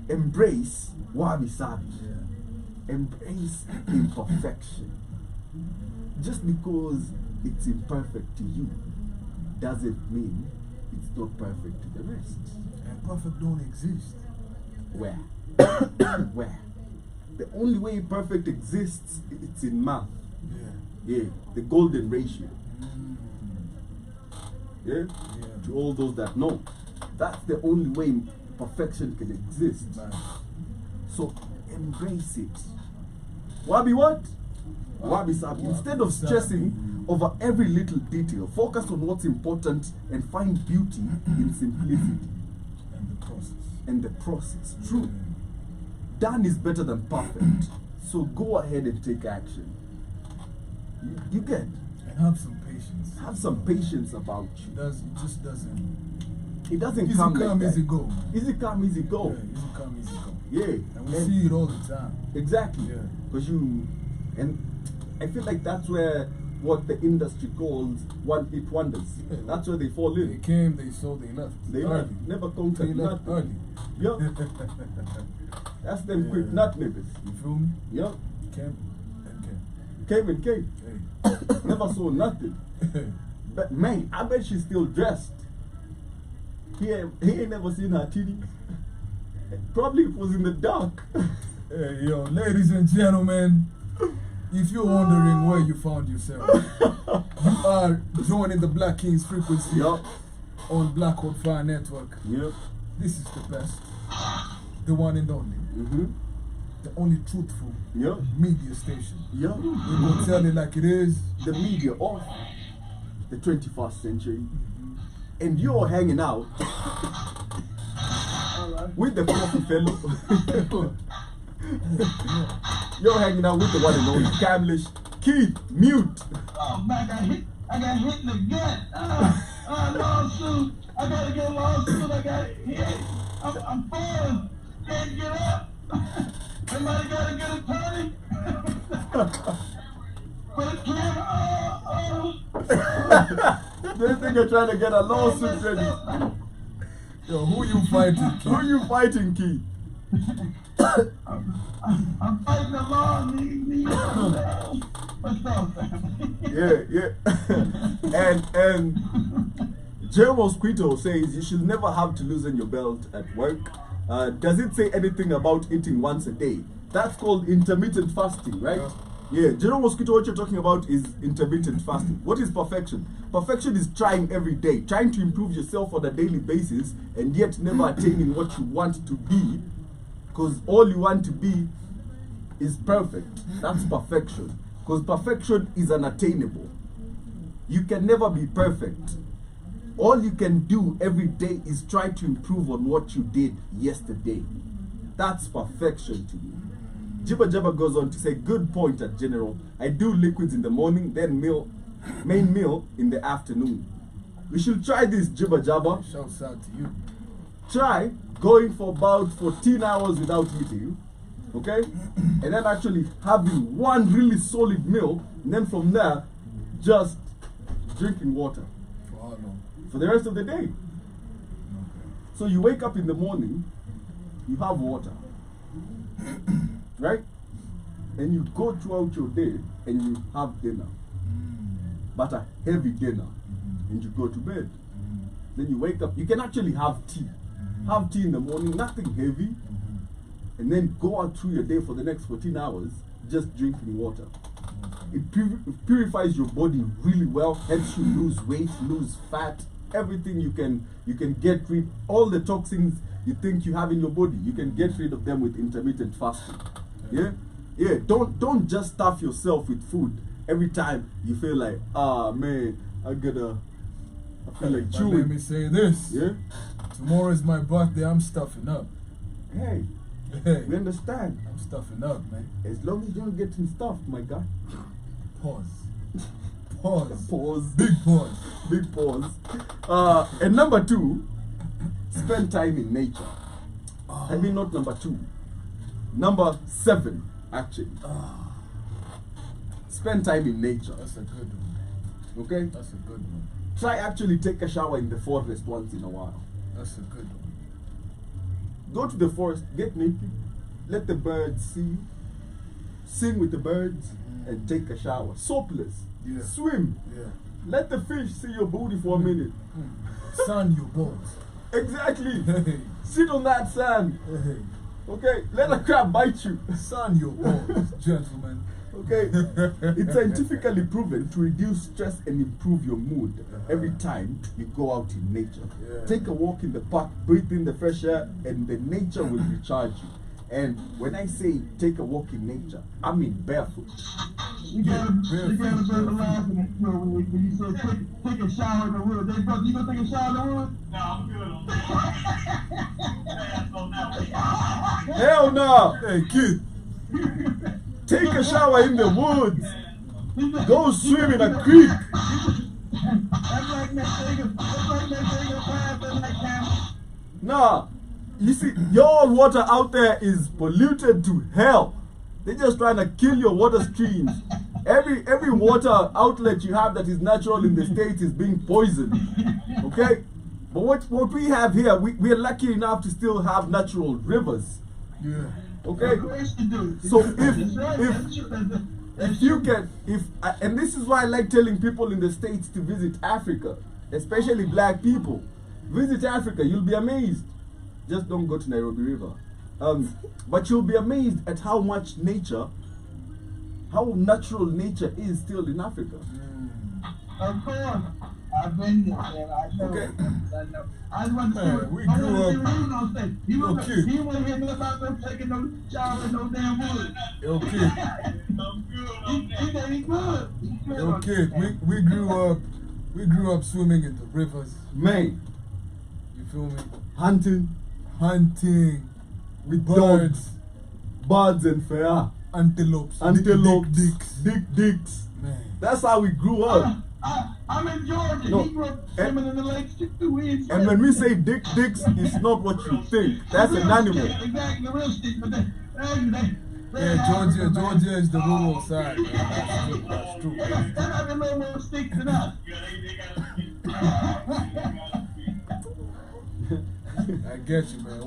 Embrace Wabi Sabi. Yeah. Embrace imperfection. Just because it's imperfect to you doesn't mean it's not perfect to the rest. And perfect don't exist. Where? Where? The only way perfect exists, it's in math. Yeah. Yeah, the golden ratio. Yeah? Yeah. To all those that know. That's the only way perfection can exist. Man. So embrace it. Wabi what? Wabi sabi. Instead of stressing over every little detail, focus on what's important and find beauty in simplicity And the process. and the process. True. Done is better than perfect. So go ahead and take action. You get? And have some patience. Have some patience about It you. just doesn't. It doesn't Easy come come, like easy that. go. Man. Easy come, easy go. Yeah, easy come, easy go. Yeah. And we see it all the time. Exactly. Yeah. Because and I feel like that's where what the industry calls one-hit wonders. Yeah. That's where they fall They in. came, they saw, they left. They early. never They conquered left nothing. early. Yeah. That's them quick Yeah. nut niggas. You feel me? Yeah. Came and came. Came and came. Never saw nothing. Hey. But man, I bet she's still dressed. He ain't never seen her titties. Probably it was in the dark. Hey, yo, ladies and gentlemen, if you're wondering where you found yourself, you are joining the Black Kings frequency Yup. on Black on Fire Network. Yep. This is the best, the one and only, Mm-hmm. the only truthful Yep. media station. Yep. We're gonna tell it like it is. The media of the 21st century. And you're hanging out with the coffee fellow. You're hanging out with the one and only Camlish Keith Mute. Oh man, I got hit in the gut. Lawsuit. I gotta get a lawsuit. I got hit. I'm falling. Can't get up. Somebody gotta get a attorney. Put a camera. They think you're trying to get a lawsuit ready. Yo, who you fighting, Who are kid? you fighting, Keith? I'm fighting the law. What's up, family? Yeah. and Jeremy Squito says you should never have to loosen your belt at work. Does it say anything about eating once a day? That's called intermittent fasting, right? Yeah, Jerome Mosquito, what you're talking about is intermittent fasting. What is perfection? Perfection is trying every day, trying to improve yourself on a daily basis and yet never attaining what you want to be, because all you want to be is perfect. That's perfection. Because perfection is unattainable. You can never be perfect. All you can do every day is try to improve on what you did yesterday. That's perfection to me. Jibba Jabba goes on to say, good point at General. I do liquids in the morning, then main meal in the afternoon. We should try this, Jibba Jabba. Shouts out to you. Try going for about 14 hours without eating, okay? And then actually having one really solid meal, and then from there, just drinking water For how long? for the rest of the day. So you wake up in the morning, you have water, right? And you go throughout your day and you have dinner, but a heavy dinner, and you go to bed. Then you wake up, you can actually have tea. Have tea in the morning, nothing heavy, and then go out through your day for the next 14 hours just drinking water. It purifies your body really well, helps you lose weight, lose fat, everything you can get rid, all the toxins you think you have in your body, you can get rid of them with intermittent fasting. Yeah? Yeah, don't just stuff yourself with food every time you feel like, ah man, I feel like But let chewing. me say this. Yeah? Tomorrow is my birthday. I'm stuffing up. Hey, Hey, we understand. I'm stuffing up, man. As long as you don't get stuffed, my guy. Pause. Pause. Pause. Big pause. Big pause. And number 2, spend time in nature. I mean, not number 2. Number 7, actually. Spend time in nature. That's a good one. Okay? That's a good one. Try actually take a shower in the forest once in a while. That's a good one. Go to the forest, get naked, let the birds see you, sing with the birds, and take a shower. Soapless. Yeah. Swim. Yeah. Let the fish see your booty for a minute. Sun your balls. Exactly. Hey. Sit on that sand. Hey. Okay? Let a crab bite you. Sun your balls, gentlemen. Okay, it's scientifically proven to reduce stress and improve your mood every time you go out in nature. Yeah. Take a walk in the park, breathe in the fresh air, and the nature will recharge you. And when I say take a walk in nature, I mean barefoot. You gotta verbalize it, when you said take a shower in the woods. Hey, brother, you gonna take a shower in the woods? No, I'm good on that. Hell no! Hey, kid. Take a shower in the woods. Go swim in a creek. That's like that thing like Nah, you see, your water out there is polluted to hell. They're just trying to kill your water streams. Every water outlet you have that is natural in the States is being poisoned. Okay? But what we have here, we are lucky enough to still have natural rivers. Yeah. Okay? So if you can, and this is why I like telling people in the States to visit Africa, especially black people. Visit Africa, you'll be amazed. Just don't go to Nairobi River. But you'll be amazed at how much nature, how natural nature is still in Africa. Of course. I've been there, man. I know. Okay. I know. I want to see We grew up. He wouldn't hear me about them taking no shower in no damn woods. Yo, kid. He said he good. Yo, kid. We grew up swimming in the rivers. Man, You feel me? hunting Hunting with dogs, birds, birds and fire, antelopes, antelopes, dick dicks. Man. That's how we grew up. I'm in Georgia. No. He grew up swimming in the lakes too. And when we say dicks, it's not what you think. That's an animal. Exactly, the real stick. But Yeah, Georgia is the rural side. Man. That's true. That have a little more sticks than us. I get you, man.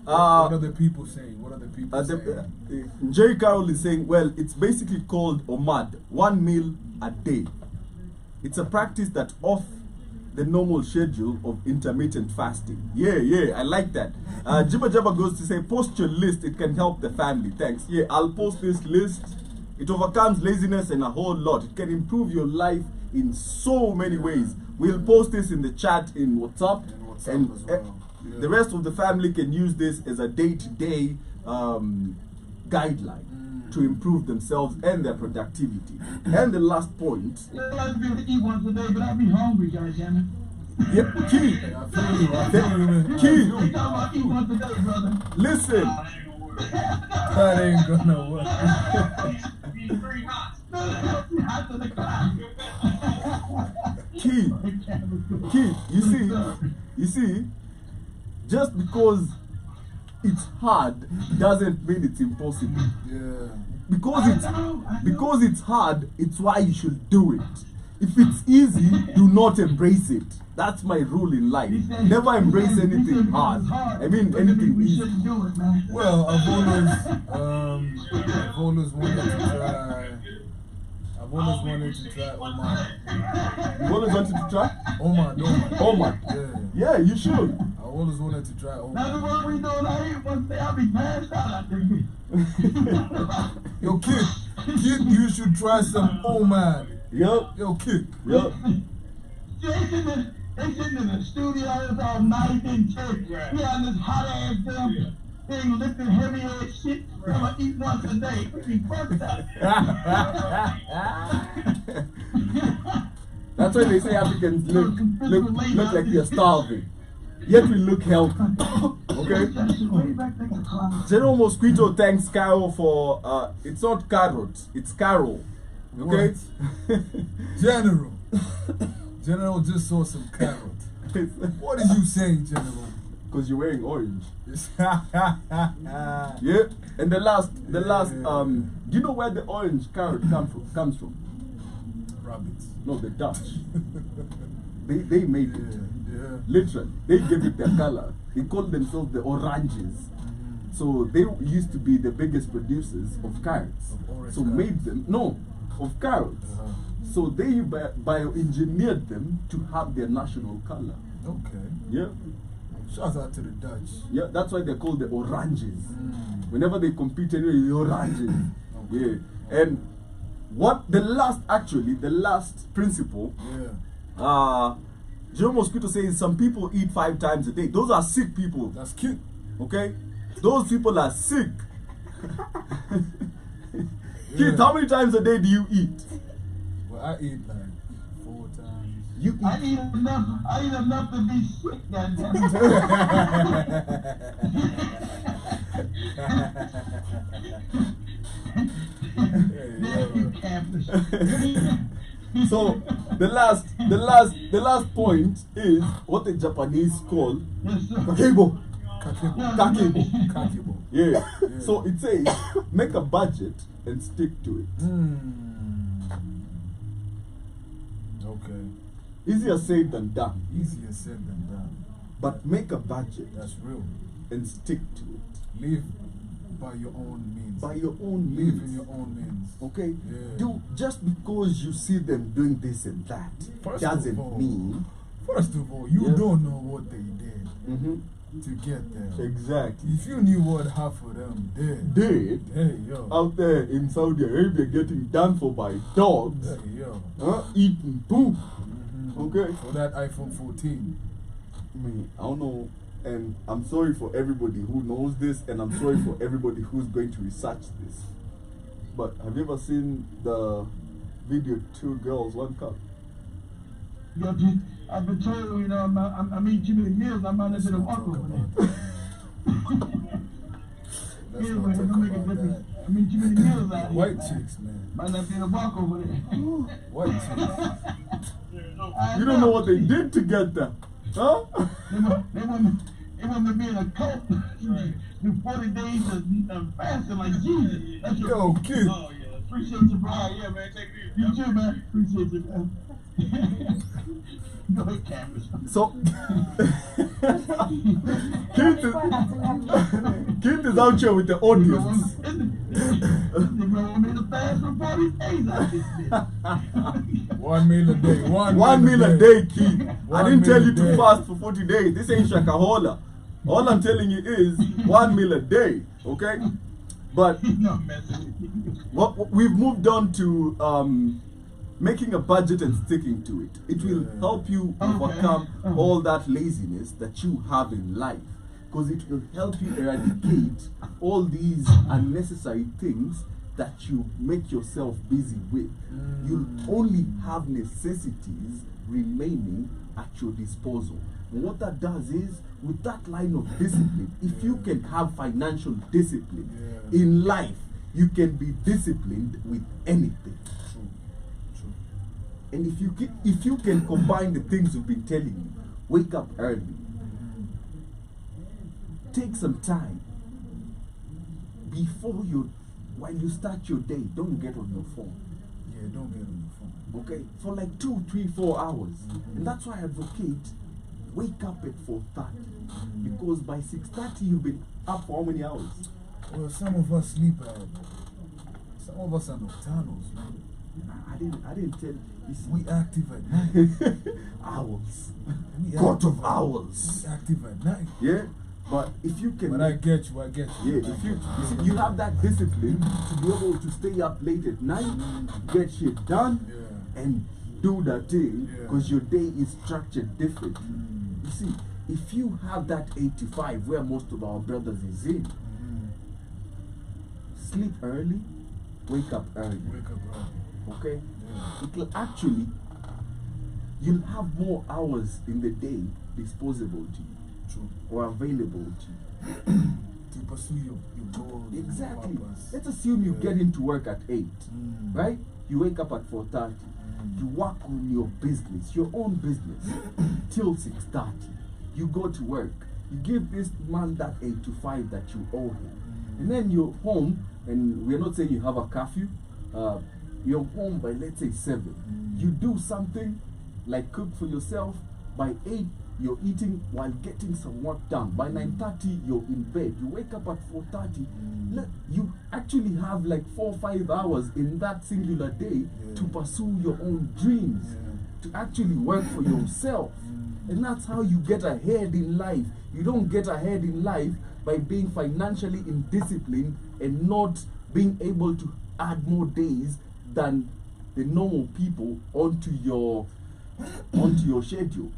What Uh, are the people saying? What are the people saying? Jerry Carroll is saying, well, it's basically called OMAD, 1 meal a day. It's a practice that off the normal schedule of intermittent fasting. Yeah, I like that. Jibba Jabba goes to say, post your list, it can help the family. Thanks. Yeah, I'll post this list. It overcomes laziness and a whole lot. It can improve your life in so many ways. We'll post this in the chat in WhatsApp. And as well. Yeah. the rest of the family can use this as a day-to-day guideline to improve themselves and their productivity. And the last point. I'd like to be able to eat once a day, but I'd be hungry, goddammit. Yep, key. I feel you, man. Key. We talking about eat once a day, brother. Listen. That ain't gonna work. Hot to the clock. Key. You see, just because it's hard doesn't mean it's impossible. Yeah. Because it's hard, it's why you should do it. If it's easy, do not embrace it. That's my rule in life. Never embrace anything hard. I mean anything We easy. shouldn't do it, man. Well, I've always wanted to try. I've always wanted to try Oman. You always wanted to try? Oman. Yeah, you should. I always wanted to try Oman. Now the one we doing out here, one day I'll be passed out out there. Yo, kid, you should try some Oman. Yep. Yo, kid. Yep. They sitting in the studio, it's all nice and church. We on this hot ass damn thing, lifting heavy ass shit. I'm gonna eat once a day. We be fucked up. That's why they say Africans look like they're starving. Yet we look healthy. Okay? General Mosquito thanks Carol for it's not carrot, it's Carol. Okay? General just saw some carrot. What are you saying, General? Because you're wearing orange. Yeah. Yeah. And the last do you know where the orange carrot comes from? Rabbits. No, the Dutch. They made it. Yeah. Literally. They gave it their color. They called themselves the oranges. So they used to be the biggest producers of carrots. Of orange So carrots. made them of carrots. So they bioengineered them to have their national color. Okay. Yeah. Shout out to the Dutch. Yeah, that's why they're called the Oranges. Whenever they compete anyway, the Oranges. Yeah. And what the last principle, Joe Mosquito says some people eat 5 times a day. Those are sick people. That's cute. Okay? Those people are sick. Kids, how many times a day do you eat? Well, I eat like 4 times. You eat. I eat enough to be sick, goddamn. So the last point is what the Japanese call kakebo. Kakebo. Yeah. So it says make a budget and stick to it. Okay. Easier said than done. Easier said than done. But make a budget That's real. and stick to it. Live by your own means. By your own Live means. in your own means. Okay? Yeah. Do just because you see them doing this and that First doesn't of all, mean First of all, you Yeah. don't know what they did to get there. exactly. If you knew what half of them did, Did hey yo, out there in Saudi Arabia getting done for by dogs, hey yo, eating poop. Okay? for that iPhone 14. I don't know, and I'm sorry for everybody who knows this, and I'm sorry for everybody who's going to research this. But have you ever seen the video 2 girls, 1 cup? I've been told, you know, I'm eating too many meals. I might have been a walk over there. Let's Yeah, not but it talk don't make a about difference. that. I mean, too many meals out here. White chicks, man. Might not be a walk over there. White chicks. You don't know what they did to get there. Huh? They want me to be in a cult. Do 40 days of fasting like Jesus. That's Yo, kid. Oh, yeah. Appreciate you, bro. Yeah, man. Take it easy. You too, man. Appreciate you, man. Go ahead, cameras. So, Kid is out here with the audience. They want me to fast for 40 days out this bitch. 1 meal a day. 1 meal a day, Kid. I One didn't tell meal you a to day. fast for 40 days. This ain't Shakahola. All I'm telling you is 1 meal a day, okay? But No messing with you. we've moved on to making a budget and sticking to it. It will help you overcome all that laziness that you have in life, because it will help you eradicate all these unnecessary things that you make yourself busy with. You'll only have necessities remaining at your disposal. And what that does is, with that line of discipline, if you can have financial discipline in life, you can be disciplined with anything. True. And if you can combine the things we've been telling you, wake up early, take some time before while you start your day, don't get on your phone. Yeah, don't get on the phone. Okay, for like 2, 3, 4 hours. And that's why I advocate wake up at 4:30, because by 6:30 you've been up for how many hours? Well, some of us sleep early. Some of us are nocturnals, man. I didn't tell you. We active at night. Owls. We God active of at- owls. We active at night. Yeah, but if you can, But I get you. yeah, if you see, you have that discipline to be able to stay up late at night, get shit done, Yeah. and do that thing, Yeah. because your day is structured differently. You see, if you have that 8 to 5 where most of our brothers is in, sleep early, wake up early. Wake up early. Okay? Yeah. It will actually, you'll have more hours in the day disposable to you True. or available to you. To pursue your goals. Exactly. Your purpose. Let's assume you get into work at 8, Mm. right? You wake up at 4:30. You work on your business, your own business, till 6:30. You go to work. You give this man that 8 to 5 that you owe him. And then you're home, and we're not saying you have a curfew. You're home by, let's say, 7. You do something like cook for yourself. By 8, you're eating while getting some work done. By 9:30, you're in bed. You wake up at 4:30. You actually have like 4 or 5 hours in that singular day to pursue your own dreams, to actually work for yourself. And that's how you get ahead in life. You don't get ahead in life by being financially indisciplined and not being able to add more days than the normal people onto your schedule.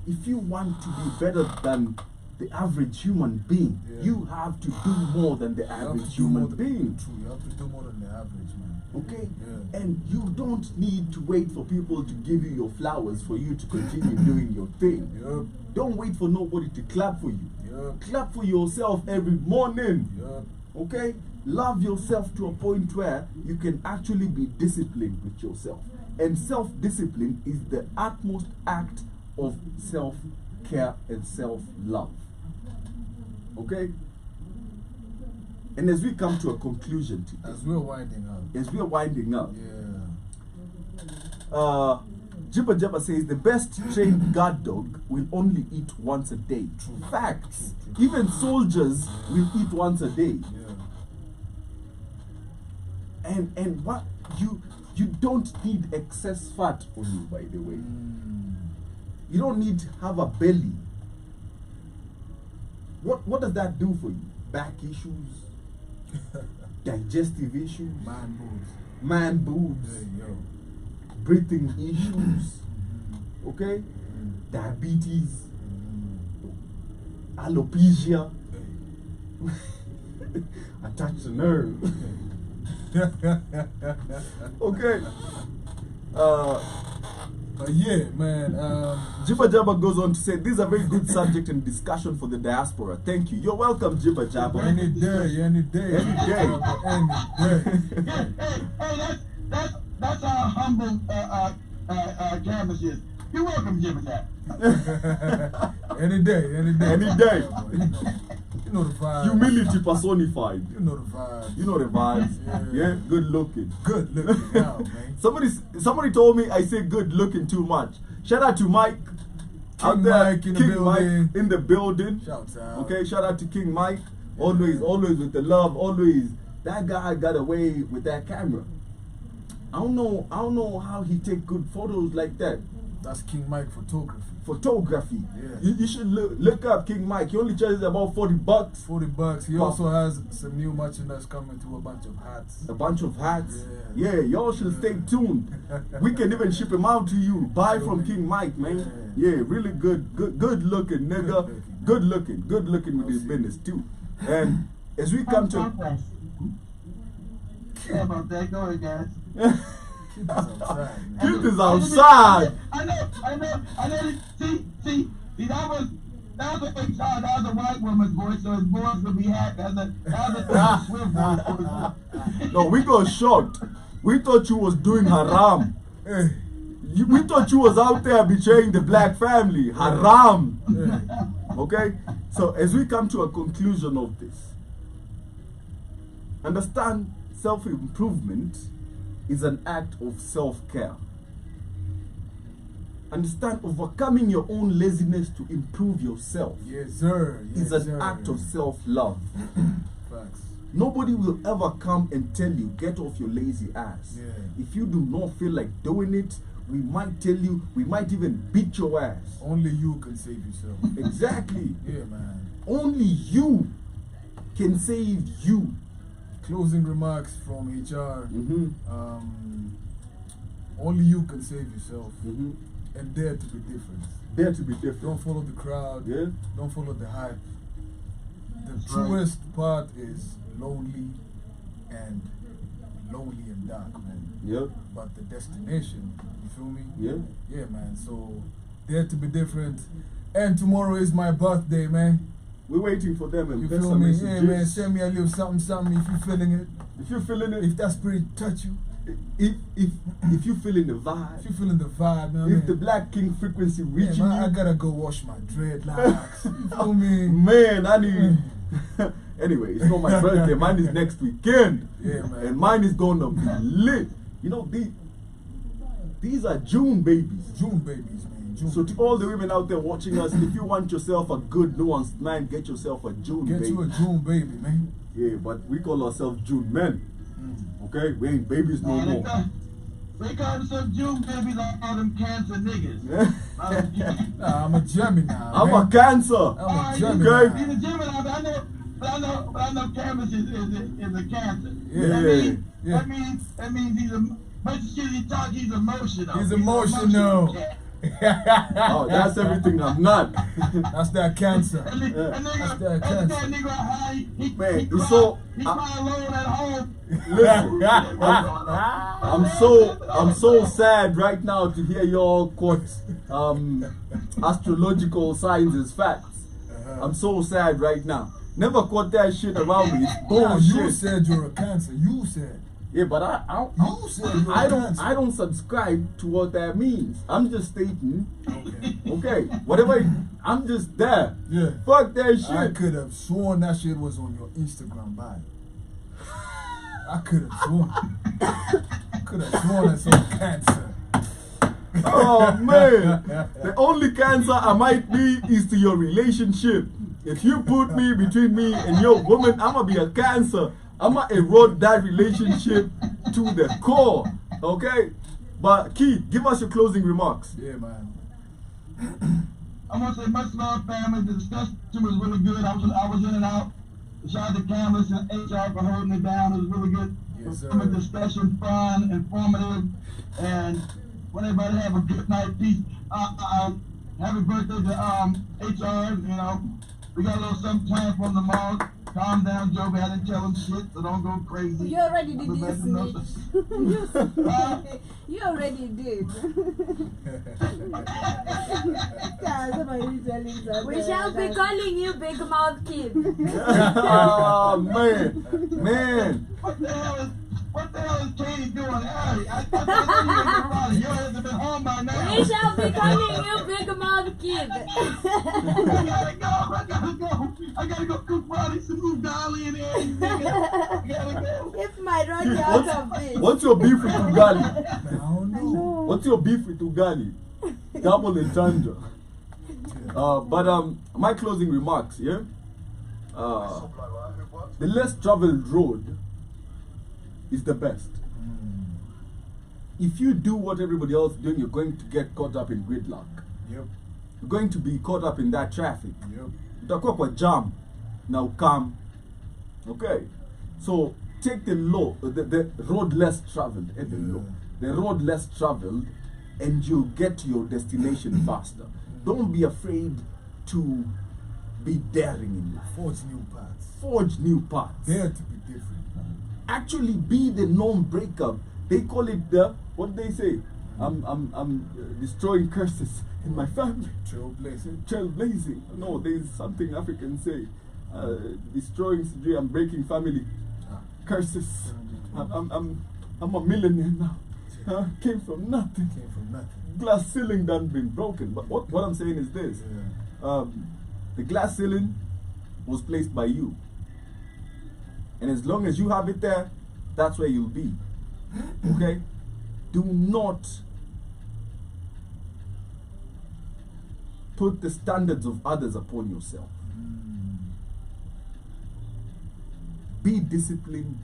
Yeah. If you want to be better than the average human being, Yeah. you have to do more than the You have average to do more human than- being. True, you have to do more than the average, man. Okay? Yeah. And you don't need to wait for people to give you your flowers for you to continue doing your thing. Yup, Don't wait for nobody to clap for you. yup, Clap for yourself every morning. yup. Okay? Love yourself to a point where you can actually be disciplined with yourself. And self-discipline is the utmost act of self-care and self-love. Okay? And as we come to a conclusion today, As we're winding up. as we are winding up, Yeah. Jibba Jabba says the best trained guard dog will only eat once a day. True. Facts. True, true. Even soldiers will eat once a day. Yeah. And what you don't need excess fat on you, by the way. You don't need to have a belly. What does that do for you? Back issues, digestive issues, Man moves. man boobs, Hey, yo. breathing issues, okay? Diabetes, alopecia, Hey. attach the nerve. Okay. But yeah, man. Jibba Jabba goes on to say, this is a very good subject and discussion for the diaspora. Thank you. You're welcome, Jibba Jabba. Any day, any day, Any day. Any day. Hey, that's how humble Camus is. You're welcome, Jimmy Jack. Any day, any day. Any day. You know the vibe. Humility personified. You know the vibe. You know the vibes. Yeah. Yeah, good looking. Good looking now, man. Somebody told me I say good looking too much. Shout out to Mike. out there. Mike in the King building. Mike in the building. Shouts out. Okay, shout out to King Mike. Always with the love. Always. That guy got away with that camera. I don't know how he take good photos like that. That's King Mike photography. Photography. Yeah. You should look up King Mike. He only charges about $40. $40. He also has some new merchandise coming to a bunch of hats. A bunch of hats. Yeah. Yeah, y'all should stay tuned. We can even ship him out to you. Buy from King Mike, man. Yeah, really good looking nigga. Good looking with his business too. And as we come to Yeah, about that. Go ahead, guys. Kids outside, man. Kid is outside. I know. See, that was HR. That was a white woman's voice, so his voice would be happy. That was a Swift voice. No, we got shocked. We thought you was doing haram. Hey. We thought you was out there betraying the black family. Haram. Okay? So as we come to a conclusion of this, understand self-improvement is an act of self-care. Understand overcoming your own laziness to improve yourself Yes, sir. Yes, is an sir. act of self-love. Facts. Nobody will ever come and tell you, get off your lazy ass. Yeah. If you do not feel like doing it, we might tell you, we might even beat your ass. Only you can save yourself. Exactly. Yeah, man. Only you can save you. Closing remarks from HR. Mm-hmm. Only you can save yourself. Mm-hmm. And dare to be different. Dare to be different. Don't follow the crowd. Yeah. Don't follow the hype. The That's truest part is lonely and dark, man. Yeah. But the destination, you feel me? Yeah. Yeah, man. So dare to be different. And tomorrow is my birthday, man. We're waiting for them and You pass feel some me? messages. Yeah, man. Send me a little something if you're feeling it. If you're feeling it, If that spirit touch you, if you're feeling the vibe, if you're feeling the vibe, man. if the Black King frequency yeah, reaching man, I you, gotta go wash my dreadlocks. You feel me? man, I need. Anyway, it's not my birthday. Mine is next weekend. Yeah, man. And mine is gonna be lit. You know, these are June babies. June babies, man. June So to babies. all the women out there watching us, if you want yourself a good nuanced man, get yourself a June Get baby. you a June baby, man. Yeah, but we call ourselves June men. Okay, we ain't babies no Man, more. They call themselves June babies, all them cancer niggas. Nah, I'm a Gemini. I'm man. a Cancer. I'm a Alright, Gemini. He's a Gemini, but I know Canvas is a cancer. Yeah. That means he's a bunch of shit he talk. He's emotional. He's a emotional. cat. Oh, that's everything I'm not. That's that Cancer. That nigga, That's that that nigga, cancer. he Man, he it's so- he cry alone at home. Listen, I'm so sad right now to hear y'all quote astrological signs as facts. I'm so sad right now. Never quote that shit around me. It's Oh, you bullshit. said you're a Cancer. You said. Yeah, but You said you're a Cancer. I don't subscribe to what that means. I'm just stating. Okay. Okay, whatever. I'm just there. Yeah. Fuck that shit. I could have sworn that shit was on your Instagram bio. I could have sworn. Could have sworn it's on Cancer. Oh man, the only cancer I might be is to your relationship. If you put me between me and your woman, I'ma be a cancer. I'ma erode that relationship to the core. Okay? But Keith, give us your closing remarks. Yeah, man. I want to say much love, family. The discussion was really good. I was in and out. Shout out to Canvas and HR for holding it down. It was really good. Yes, sir. Discussion, fun, informative, and want everybody to have a good night. Peace. Happy birthday to HR. You know, we got a little something planned for them tomorrow. Calm down, Joby. I didn't tell him shit, so don't go crazy. You already did I'm this, letting them know. Snitch. You already did. We shall be calling you Big Mouth Kid. Oh man. What the hell is Katie doing? Harry, I know you ain't been home by now. We shall be calling you Big Mouth Kid. I gotta go cook Ronnie some new Dolly and everything. I gotta go. If my run out of this. What's your beef with Ugali? I don't know. What's your beef with Ugali? Double entendre. But my closing remarks, yeah? The less traveled road is the best. If you do what everybody else is doing, you're going to get caught up in gridlock. Yep. You're going to be caught up in that traffic. Yep. Utakuwa kwa jam now come. Okay, so take the road less traveled, the road less traveled, and you'll get to your destination faster. Don't be afraid to be daring in life. Forge new paths. Forge new paths. Dare to be different, man. Actually, be the norm breaker. They call it what they say. I'm destroying curses in my family. Trailblazing. Trailblazing. No, there's something Africans say. Destroying, I'm breaking family curses. I'm a millionaire now. Came from nothing. Came from nothing. Glass ceiling done been broken. But what I'm saying is this: the glass ceiling was placed by you, and as long as you have it there, that's where you'll be. Okay? Do not put the standards of others upon yourself. Be disciplined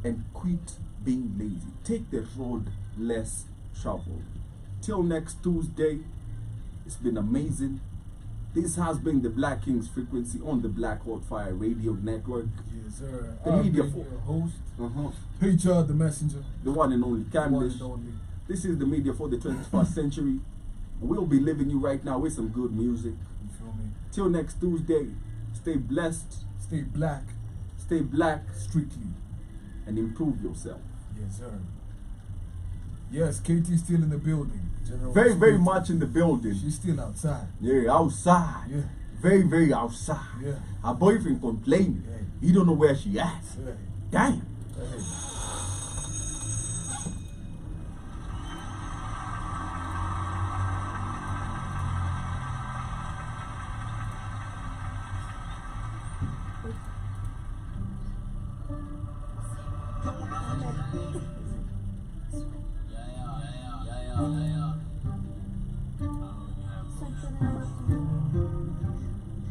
and quit being lazy. Take the road less traveled. Till next Tuesday, it's been amazing. This has been the Black Kings Frequency on the Black Hot Fire Radio Network. Yes, sir. The I've media been for- your host. Uh-huh. HR the messenger. The one and only The one Camlish. and only. This is the media for the 21st century. We'll be leaving you right now with some good music. You feel me? Till next Tuesday, stay blessed, Stay black. stay black, Strictly. and improve yourself. Yes, sir. Yes, KT's still in the building. General Very, very Spirit. much in the building. She's still outside. Yeah, outside. Yeah. Very, very outside. Yeah. Her boyfriend complaining. Yeah. He don't know where she at. Yeah. Damn. Hey. Sweet.